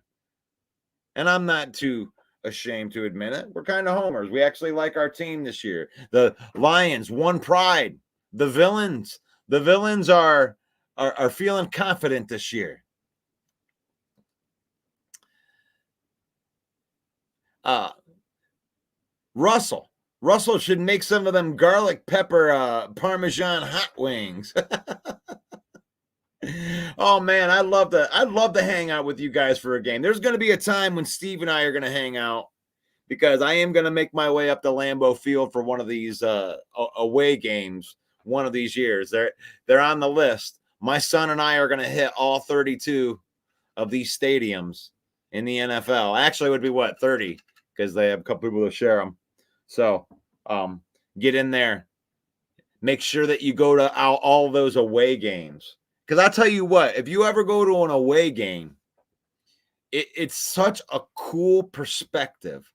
And I'm not too ashamed to admit it. We're kind of homers. We actually like our team this year. The Lions won pride. The villains are feeling confident this year. Russell should make some of them garlic pepper Parmesan hot wings. Oh man, I'd love to hang out with you guys for a game. There's going to be a time when Steve and I are going to hang out because I am going to make my way up to Lambeau Field for one of these away games one of these years. They're on the list. My son and I are going to hit all 32 of these stadiums in the NFL. Actually, it would be what, 30, because they have a couple people to share them. So get in there. Make sure that you go to all those away games. Because I'll tell you what, if you ever go to an away game, it's such a cool perspective.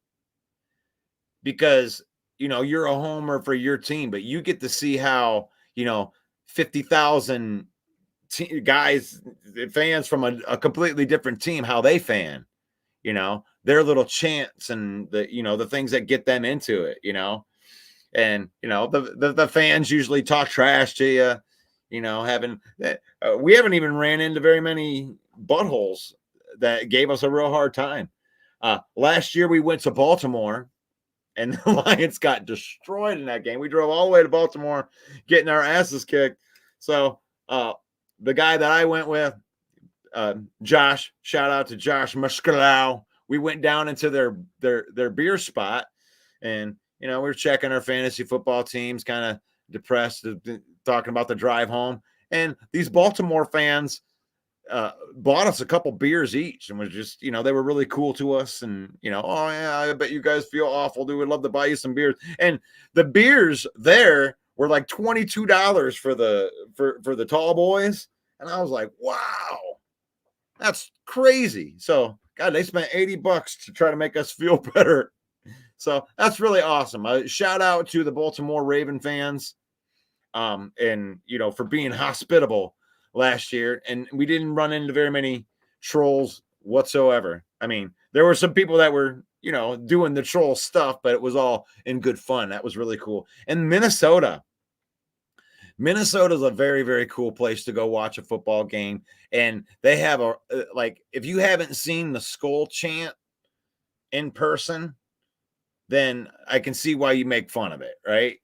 Because, you're a homer for your team, but you get to see how, 50,000 guys, fans from a completely different team, how they fan, their little chants and the things that get them into it, and, the fans usually talk trash to you, we haven't even ran into very many buttholes that gave us a real hard time. Last year we went to Baltimore, and the Lions got destroyed in that game. We drove all the way to Baltimore, getting our asses kicked. So the guy that I went with, Josh, shout out to Josh Mushkalau. We went down into their beer spot, and we were checking our fantasy football teams, kind of depressed, talking about the drive home. And these Baltimore fans bought us a couple beers each, and was just, they were really cool to us. And, oh yeah, I bet you guys feel awful. Dude, we'd love to buy you some beers. And the beers there were like $22 for the tall boys. And I was like, wow, that's crazy. So God, they spent $80 to try to make us feel better. So that's really awesome. Shout out to the Baltimore Raven fans, and for being hospitable last year, and we didn't run into very many trolls whatsoever. I mean, there were some people that were, doing the troll stuff, but it was all in good fun. That was really cool. And Minnesota is a very, very cool place to go watch a football game. And they have if you haven't seen the skull chant in person, then I can see why you make fun of it, right?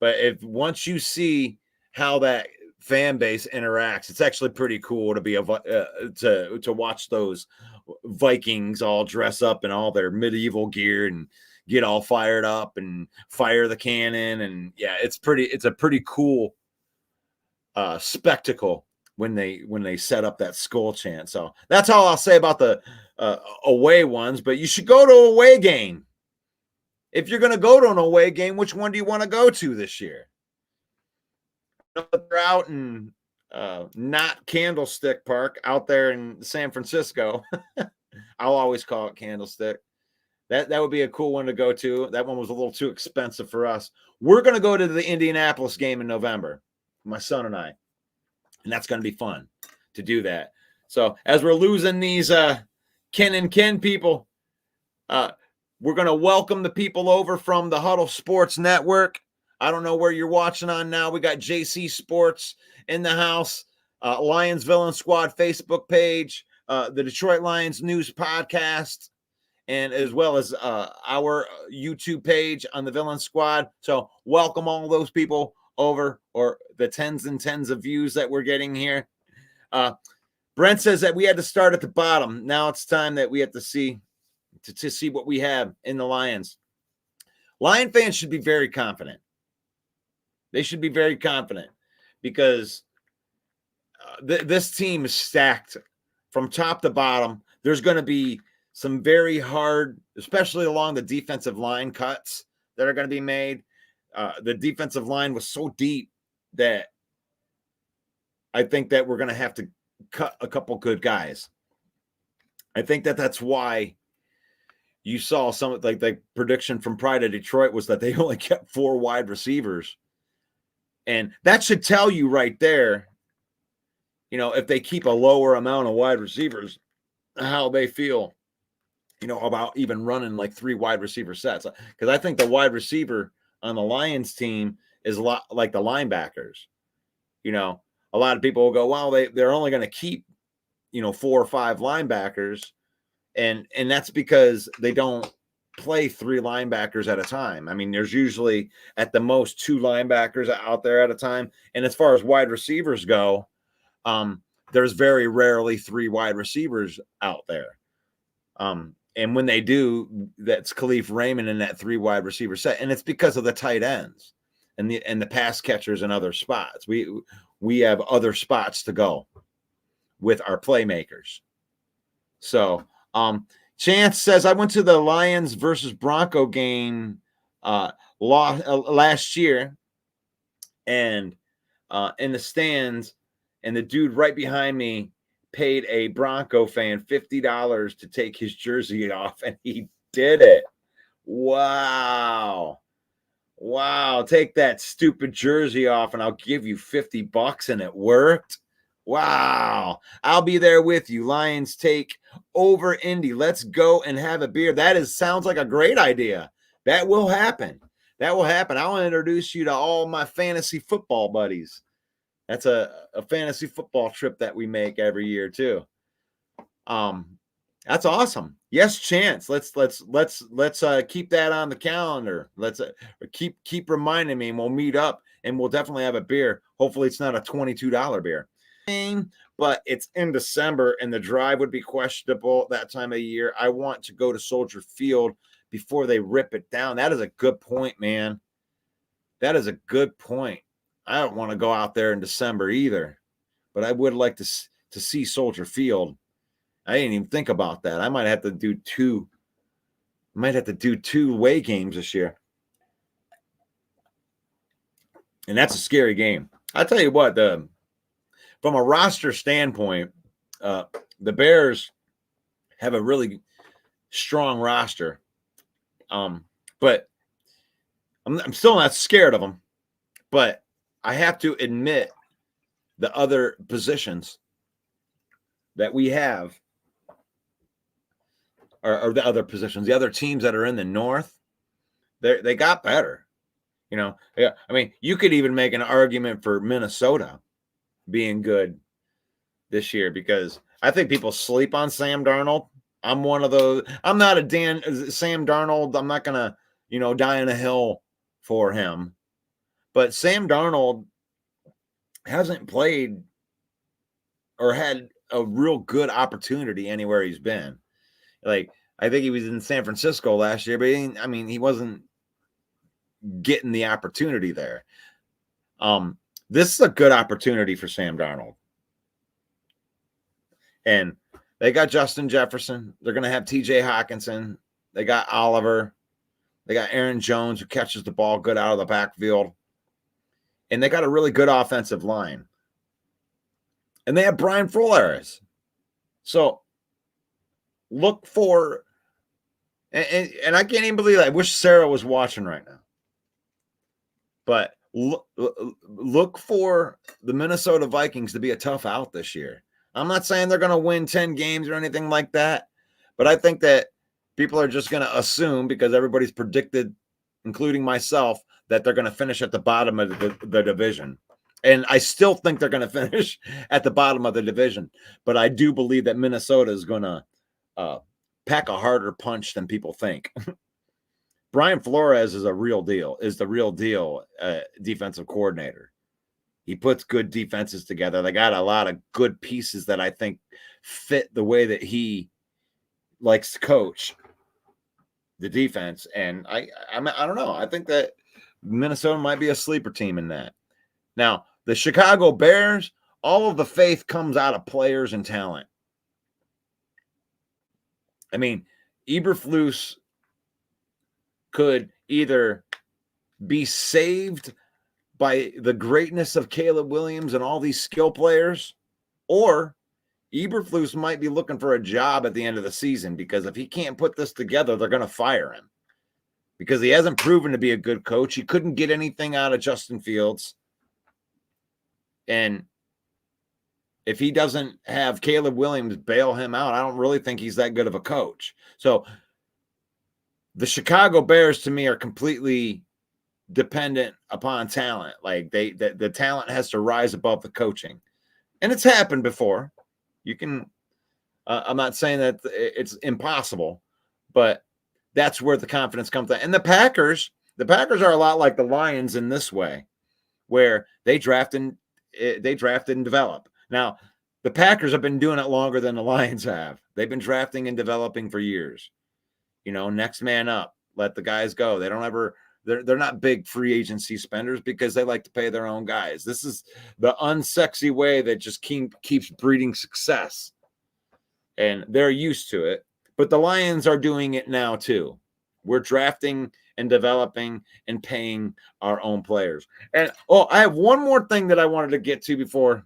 But once you see how that fan base interacts, it's actually pretty cool to be to watch those Vikings all dress up in all their medieval gear and get all fired up and fire the cannon. And yeah, it's a pretty cool spectacle when they set up that skull chant. So that's all I'll say about the away ones. But you should go to a away game. If you're going to go to an away game, which one do you want to go to this year? They're out in not Candlestick Park out there in San Francisco. I'll always call it Candlestick. That would be a cool one to go to. That one was a little too expensive for us. We're going to go to the Indianapolis game in November, my son and I. And that's going to be fun to do that. So as we're losing these Ken and Ken people, we're going to welcome the people over from the Huddle Sports Network. I don't know where you're watching on now. We got JC Sports in the house, Lions Villain Squad Facebook page, the Detroit Lions News Podcast, and as well as our YouTube page on the Villain Squad. So welcome all those people over, or the tens and tens of views that we're getting here. Brent says that we had to start at the bottom. Now it's time that we have to see what we have in the Lions. Lion fans should be very confident. They should be very confident because this team is stacked from top to bottom. There's going to be some very hard, especially along the defensive line cuts that are going to be made. The defensive line was so deep that I think that we're going to have to cut a couple good guys. I think that's why you saw some, like the prediction from Pride of Detroit was that they only kept 4 wide receivers. And that should tell you right there, if they keep a lower amount of wide receivers, how they feel, about even running like 3 wide receiver sets. Because I think the wide receiver on the Lions team is a lot like the linebackers. A lot of people will go, well, they're only going to keep, 4 or 5 linebackers. And that's because they don't play 3 linebackers at a time. I mean, there's usually at the most 2 linebackers out there at a time. And as far as wide receivers go, there's very rarely 3 wide receivers out there. And when they do, that's Khalif Raymond in that 3 wide receiver set. And it's because of the tight ends and the pass catchers and other spots. We have other spots to go with our playmakers. So Chance says, I went to the Lions versus Bronco game last year, and in the stands, and the dude right behind me paid a Bronco fan $50 to take his jersey off, and he did it. Wow. Take that stupid jersey off and I'll give you $50, and it worked. Wow. I'll be there with you. Lions take over Indy. Let's go and have a beer. Sounds like a great idea. That will happen. I'll introduce you to all my fantasy football buddies. That's a fantasy football trip that we make every year too. That's awesome. Yes, Chance. Let's keep that on the calendar. Let's keep reminding me, and we'll meet up, and we'll definitely have a beer. Hopefully, it's not a $22 beer, but it's in December, and the drive would be questionable that time of year. I want to go to Soldier Field before they rip it down. That is a good point, man. That is a good point. I don't want to go out there in December either, but I would like to see Soldier Field. I didn't even think about that. I might have to do two away games this year. And that's a scary game. I'll tell you what, from a roster standpoint, the Bears have a really strong roster. But I'm still not scared of them. But I have to admit the other positions that we have, or the other positions, the other teams that are in the North, they got better. Yeah, I mean, you could even make an argument for Minnesota being good this year, because I think people sleep on Sam Darnold. I'm one of those. I'm not a Sam Darnold. I'm not gonna, die on a hill for him. But Sam Darnold hasn't played or had a real good opportunity anywhere he's been. Like, I think he was in San Francisco last year, but he wasn't getting the opportunity there. This is a good opportunity for Sam Darnold. And they got Justin Jefferson. They're going to have TJ Hawkinson. They got Oliver. They got Aaron Jones, who catches the ball good out of the backfield. And they got a really good offensive line. And they have Brian Flores. So look for, and I can't even believe that. I wish Sarah was watching right now. But look for the Minnesota Vikings to be a tough out this year. I'm not saying they're going to win 10 games or anything like that, but I think that people are just going to assume, because everybody's predicted, including myself, that they're going to finish at the bottom of the division. And I still think they're going to finish at the bottom of the division. But I do believe that Minnesota is going to pack a harder punch than people think. Brian Flores is the real deal defensive coordinator. He puts good defenses together. They got a lot of good pieces that I think fit the way that he likes to coach the defense. And I don't know. I think that Minnesota might be a sleeper team in that. Now, the Chicago Bears, all of the faith comes out of players and talent. I mean, Eberflus could either be saved by the greatness of Caleb Williams and all these skill players, or Eberflus might be looking for a job at the end of the season, because if he can't put this together, they're going to fire him, because he hasn't proven to be a good coach. He couldn't get anything out of Justin Fields. And if he doesn't have Caleb Williams bail him out, I don't really think he's that good of a coach. So the Chicago Bears, to me, are completely dependent upon talent. Like, the talent has to rise above the coaching. And it's happened before. You can, I'm not saying that it's impossible, but that's where the confidence comes from. And the Packers are a lot like the Lions in this way, where they draft and develop. Now, the Packers have been doing it longer than the Lions have. They've been drafting and developing for years. Next man up, let the guys go. They don't ever, they're not big free agency spenders, because they like to pay their own guys. This is the unsexy way that just keeps breeding success. And they're used to it. But the Lions are doing it now too. We're drafting and developing and paying our own players. And I have one more thing that I wanted to get to before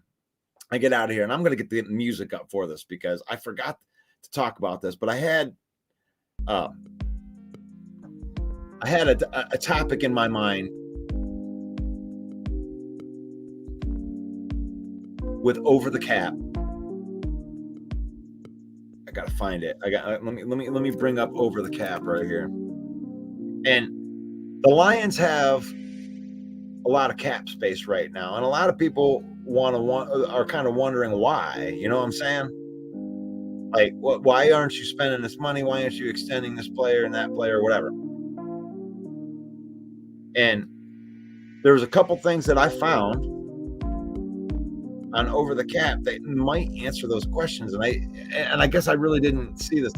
I get out of here. And I'm going to get the music up for this because I forgot to talk about this. But I had a topic in my mind with over the cap. I gotta find it. Let me bring up over the cap right here. And the Lions have a lot of cap space right now, and a lot of people are kind of wondering why. You know what I'm saying? Like, why aren't you spending this money? Why aren't you extending this player and that player, or whatever? And there's a couple things that I found on over the cap that might answer those questions, and I guess I really didn't see this.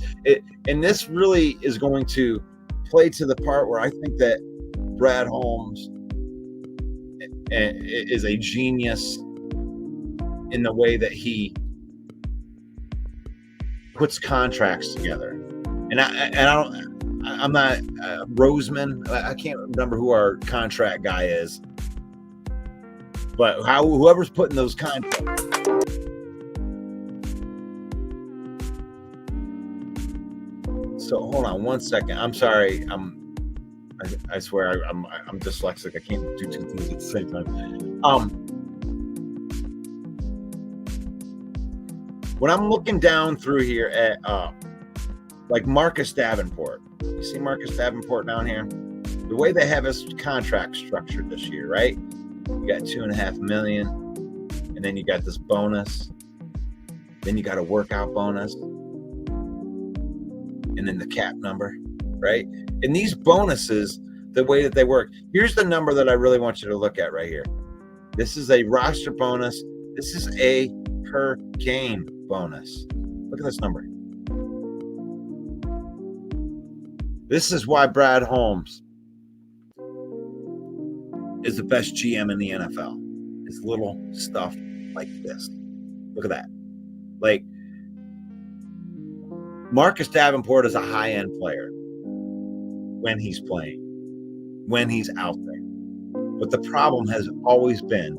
And this really is going to play to the part where I think that Brad Holmes is a genius in the way that he puts contracts together. And I'm not Roseman. I can't remember who our contract guy is. But whoever's putting those contracts. So hold on one second. I'm sorry. I swear I'm dyslexic. I can't do two things at the same time. When I'm looking down through here at like Marcus Davenport, you see Marcus Davenport down here? The way they have his contract structured this year, right? You got $2.5 million, and then you got this bonus. Then you got a workout bonus, and then the cap number, right? And these bonuses, the way that they work, here's the number that I really want you to look at right here. This is a roster bonus. This is a per game bonus. Look at this number. This is why Brad Holmes is the best GM in the NFL. It's little stuff like this. Look at that. Like, Marcus Davenport is a high-end player when he's playing, when he's out there. But the problem has always been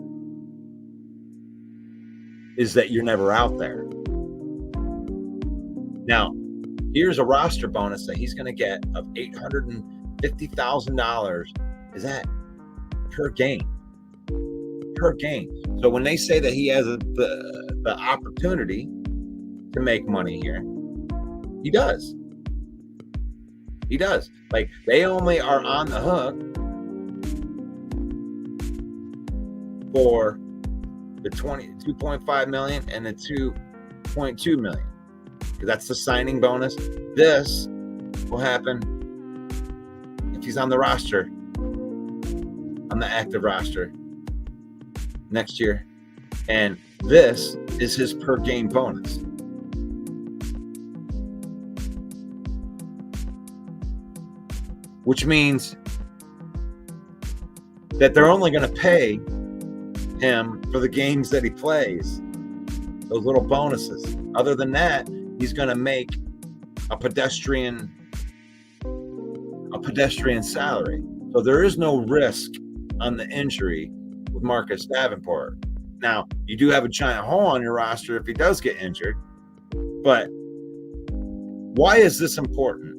is that you're never out there. Now, here's a roster bonus that he's going to get of $850,000. Is that per game? Per game. So when they say that he has the opportunity to make money here, he does. He does. Like, they only are on the hook for the $2.5 million and the $2.2 million. Because that's the signing bonus. This will happen if he's on the roster, on the active roster next year. And this is his per game bonus. Which means that they're only going to pay him for the games that he plays, those little bonuses. Other than that, he's going to make a pedestrian salary. So there is no risk on the injury with Marcus Davenport. Now, you do have a giant hole on your roster if he does get injured. But why is this important?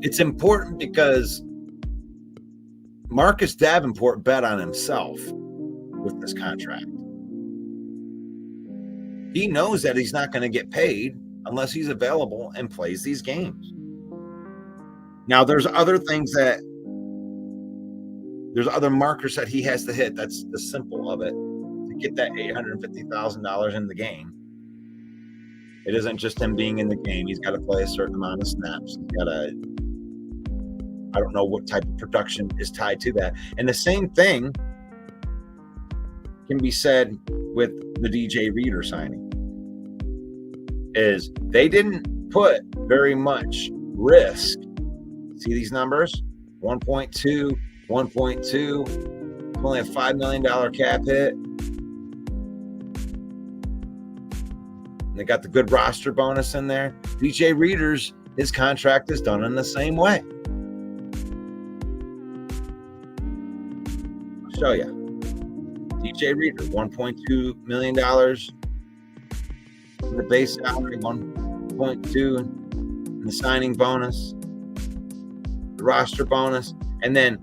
It's important because Marcus Davenport bet on himself with this contract. He knows that he's not going to get paid unless he's available and plays these games. Now, there's other markers that he has to hit. That's the simple of it to get that $850,000 in the game. It isn't just him being in the game. He's got to play a certain amount of snaps. He's got to, I don't know what type of production is tied to that. And the same thing can be said with the DJ Reader signing. Is they didn't put very much risk. See these numbers? 1.2, 1.2, only a $5 million cap hit. They got the good roster bonus in there. DJ Reader's, his contract is done in the same way. I'll show you. DJ Reader, $1.2 million. The base salary, 1.2, and the signing bonus, the roster bonus, and then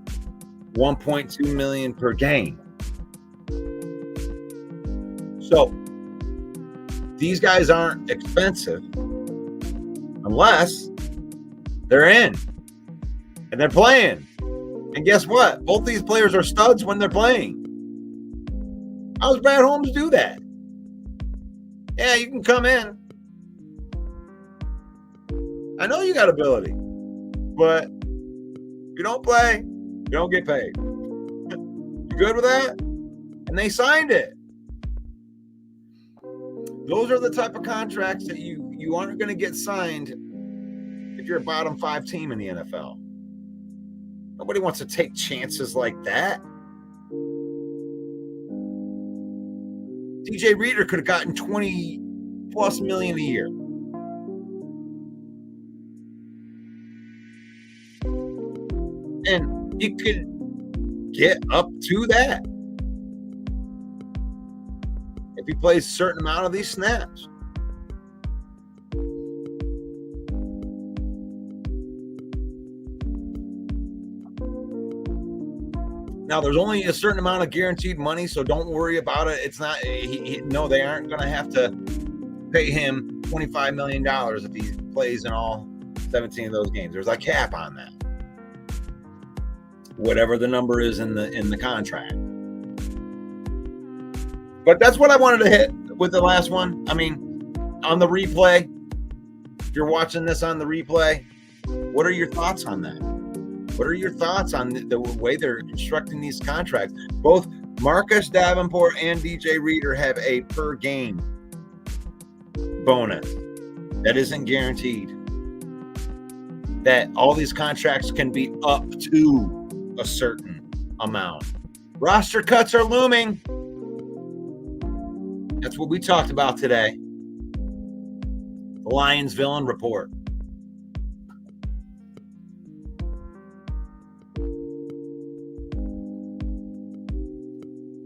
1.2 million per game. So these guys aren't expensive unless they're in and they're playing. And guess what? Both these players are studs when they're playing. How does Brad Holmes do that? Yeah, you can come in. I know you got ability, but if you don't play, you don't get paid. You good with that? And they signed it. Those are the type of contracts that you aren't going to get signed if you're a bottom 5 team in the NFL. Nobody wants to take chances like that. DJ Reader could have gotten 20 plus million a year. And you could get up to that if he plays a certain amount of these snaps. Now, there's only a certain amount of guaranteed money, so don't worry about it. It's not, no, they aren't going to have to pay him $25 million if he plays in all 17 of those games. There's a cap on that. Whatever the number is in the contract. But that's what I wanted to hit with the last one. I mean, on the replay, if you're watching this on the replay, what are your thoughts on that? What are your thoughts on the way they're constructing these contracts? Both Marcus Davenport and DJ Reader have a per game bonus that isn't guaranteed. That all these contracts can be up to a certain amount. Roster cuts are looming. That's what we talked about today. The Lions Villain Report.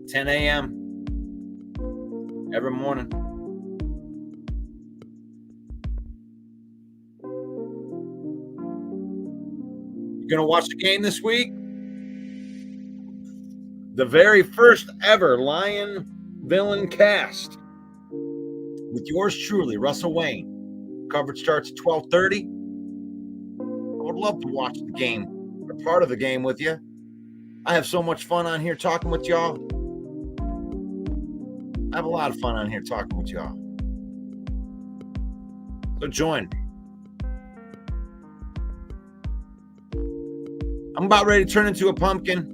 10 a.m. every morning. You gonna watch the game this week? The very first ever Lion Villain cast with yours truly, Russell Wayne. Coverage starts at 12:30. I would love to watch the game or part of the game with you. I have so much fun on here talking with y'all. I have a lot of fun on here talking with y'all. So join me. I'm about ready to turn into a pumpkin.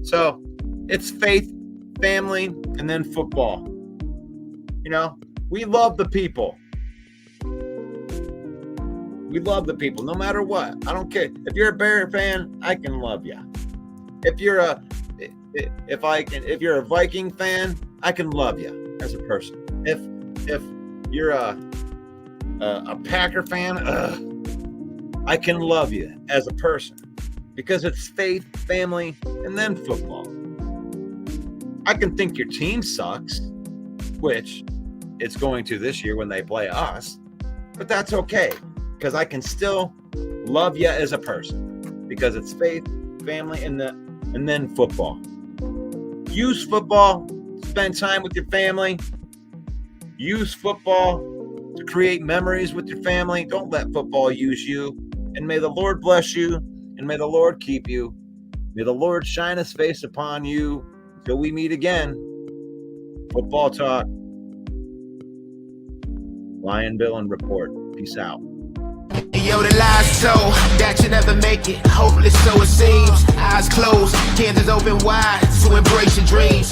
So it's faith, family, and then football. You know, we love the people. We love the people, no matter what. I don't care. If you're a Bear fan, I can love you. If you're a Viking fan, I can love you as a person. If you're a Packer fan, I can love you as a person because it's faith, family, and then football. I can think your team sucks, which it's going to this year when they play us, but that's okay because I can still love you as a person because it's faith, family, and then football. Use football. Spend time with your family. Use football to create memories with your family. Don't let football use you. And may the Lord bless you, and may the Lord keep you. May the Lord shine his face upon you until we meet again. Football talk. Lion Villain Report. Peace out. Yo, the lies so that you never make it. Hopeless, so it seems. Eyes closed, candles open wide to embrace your dreams.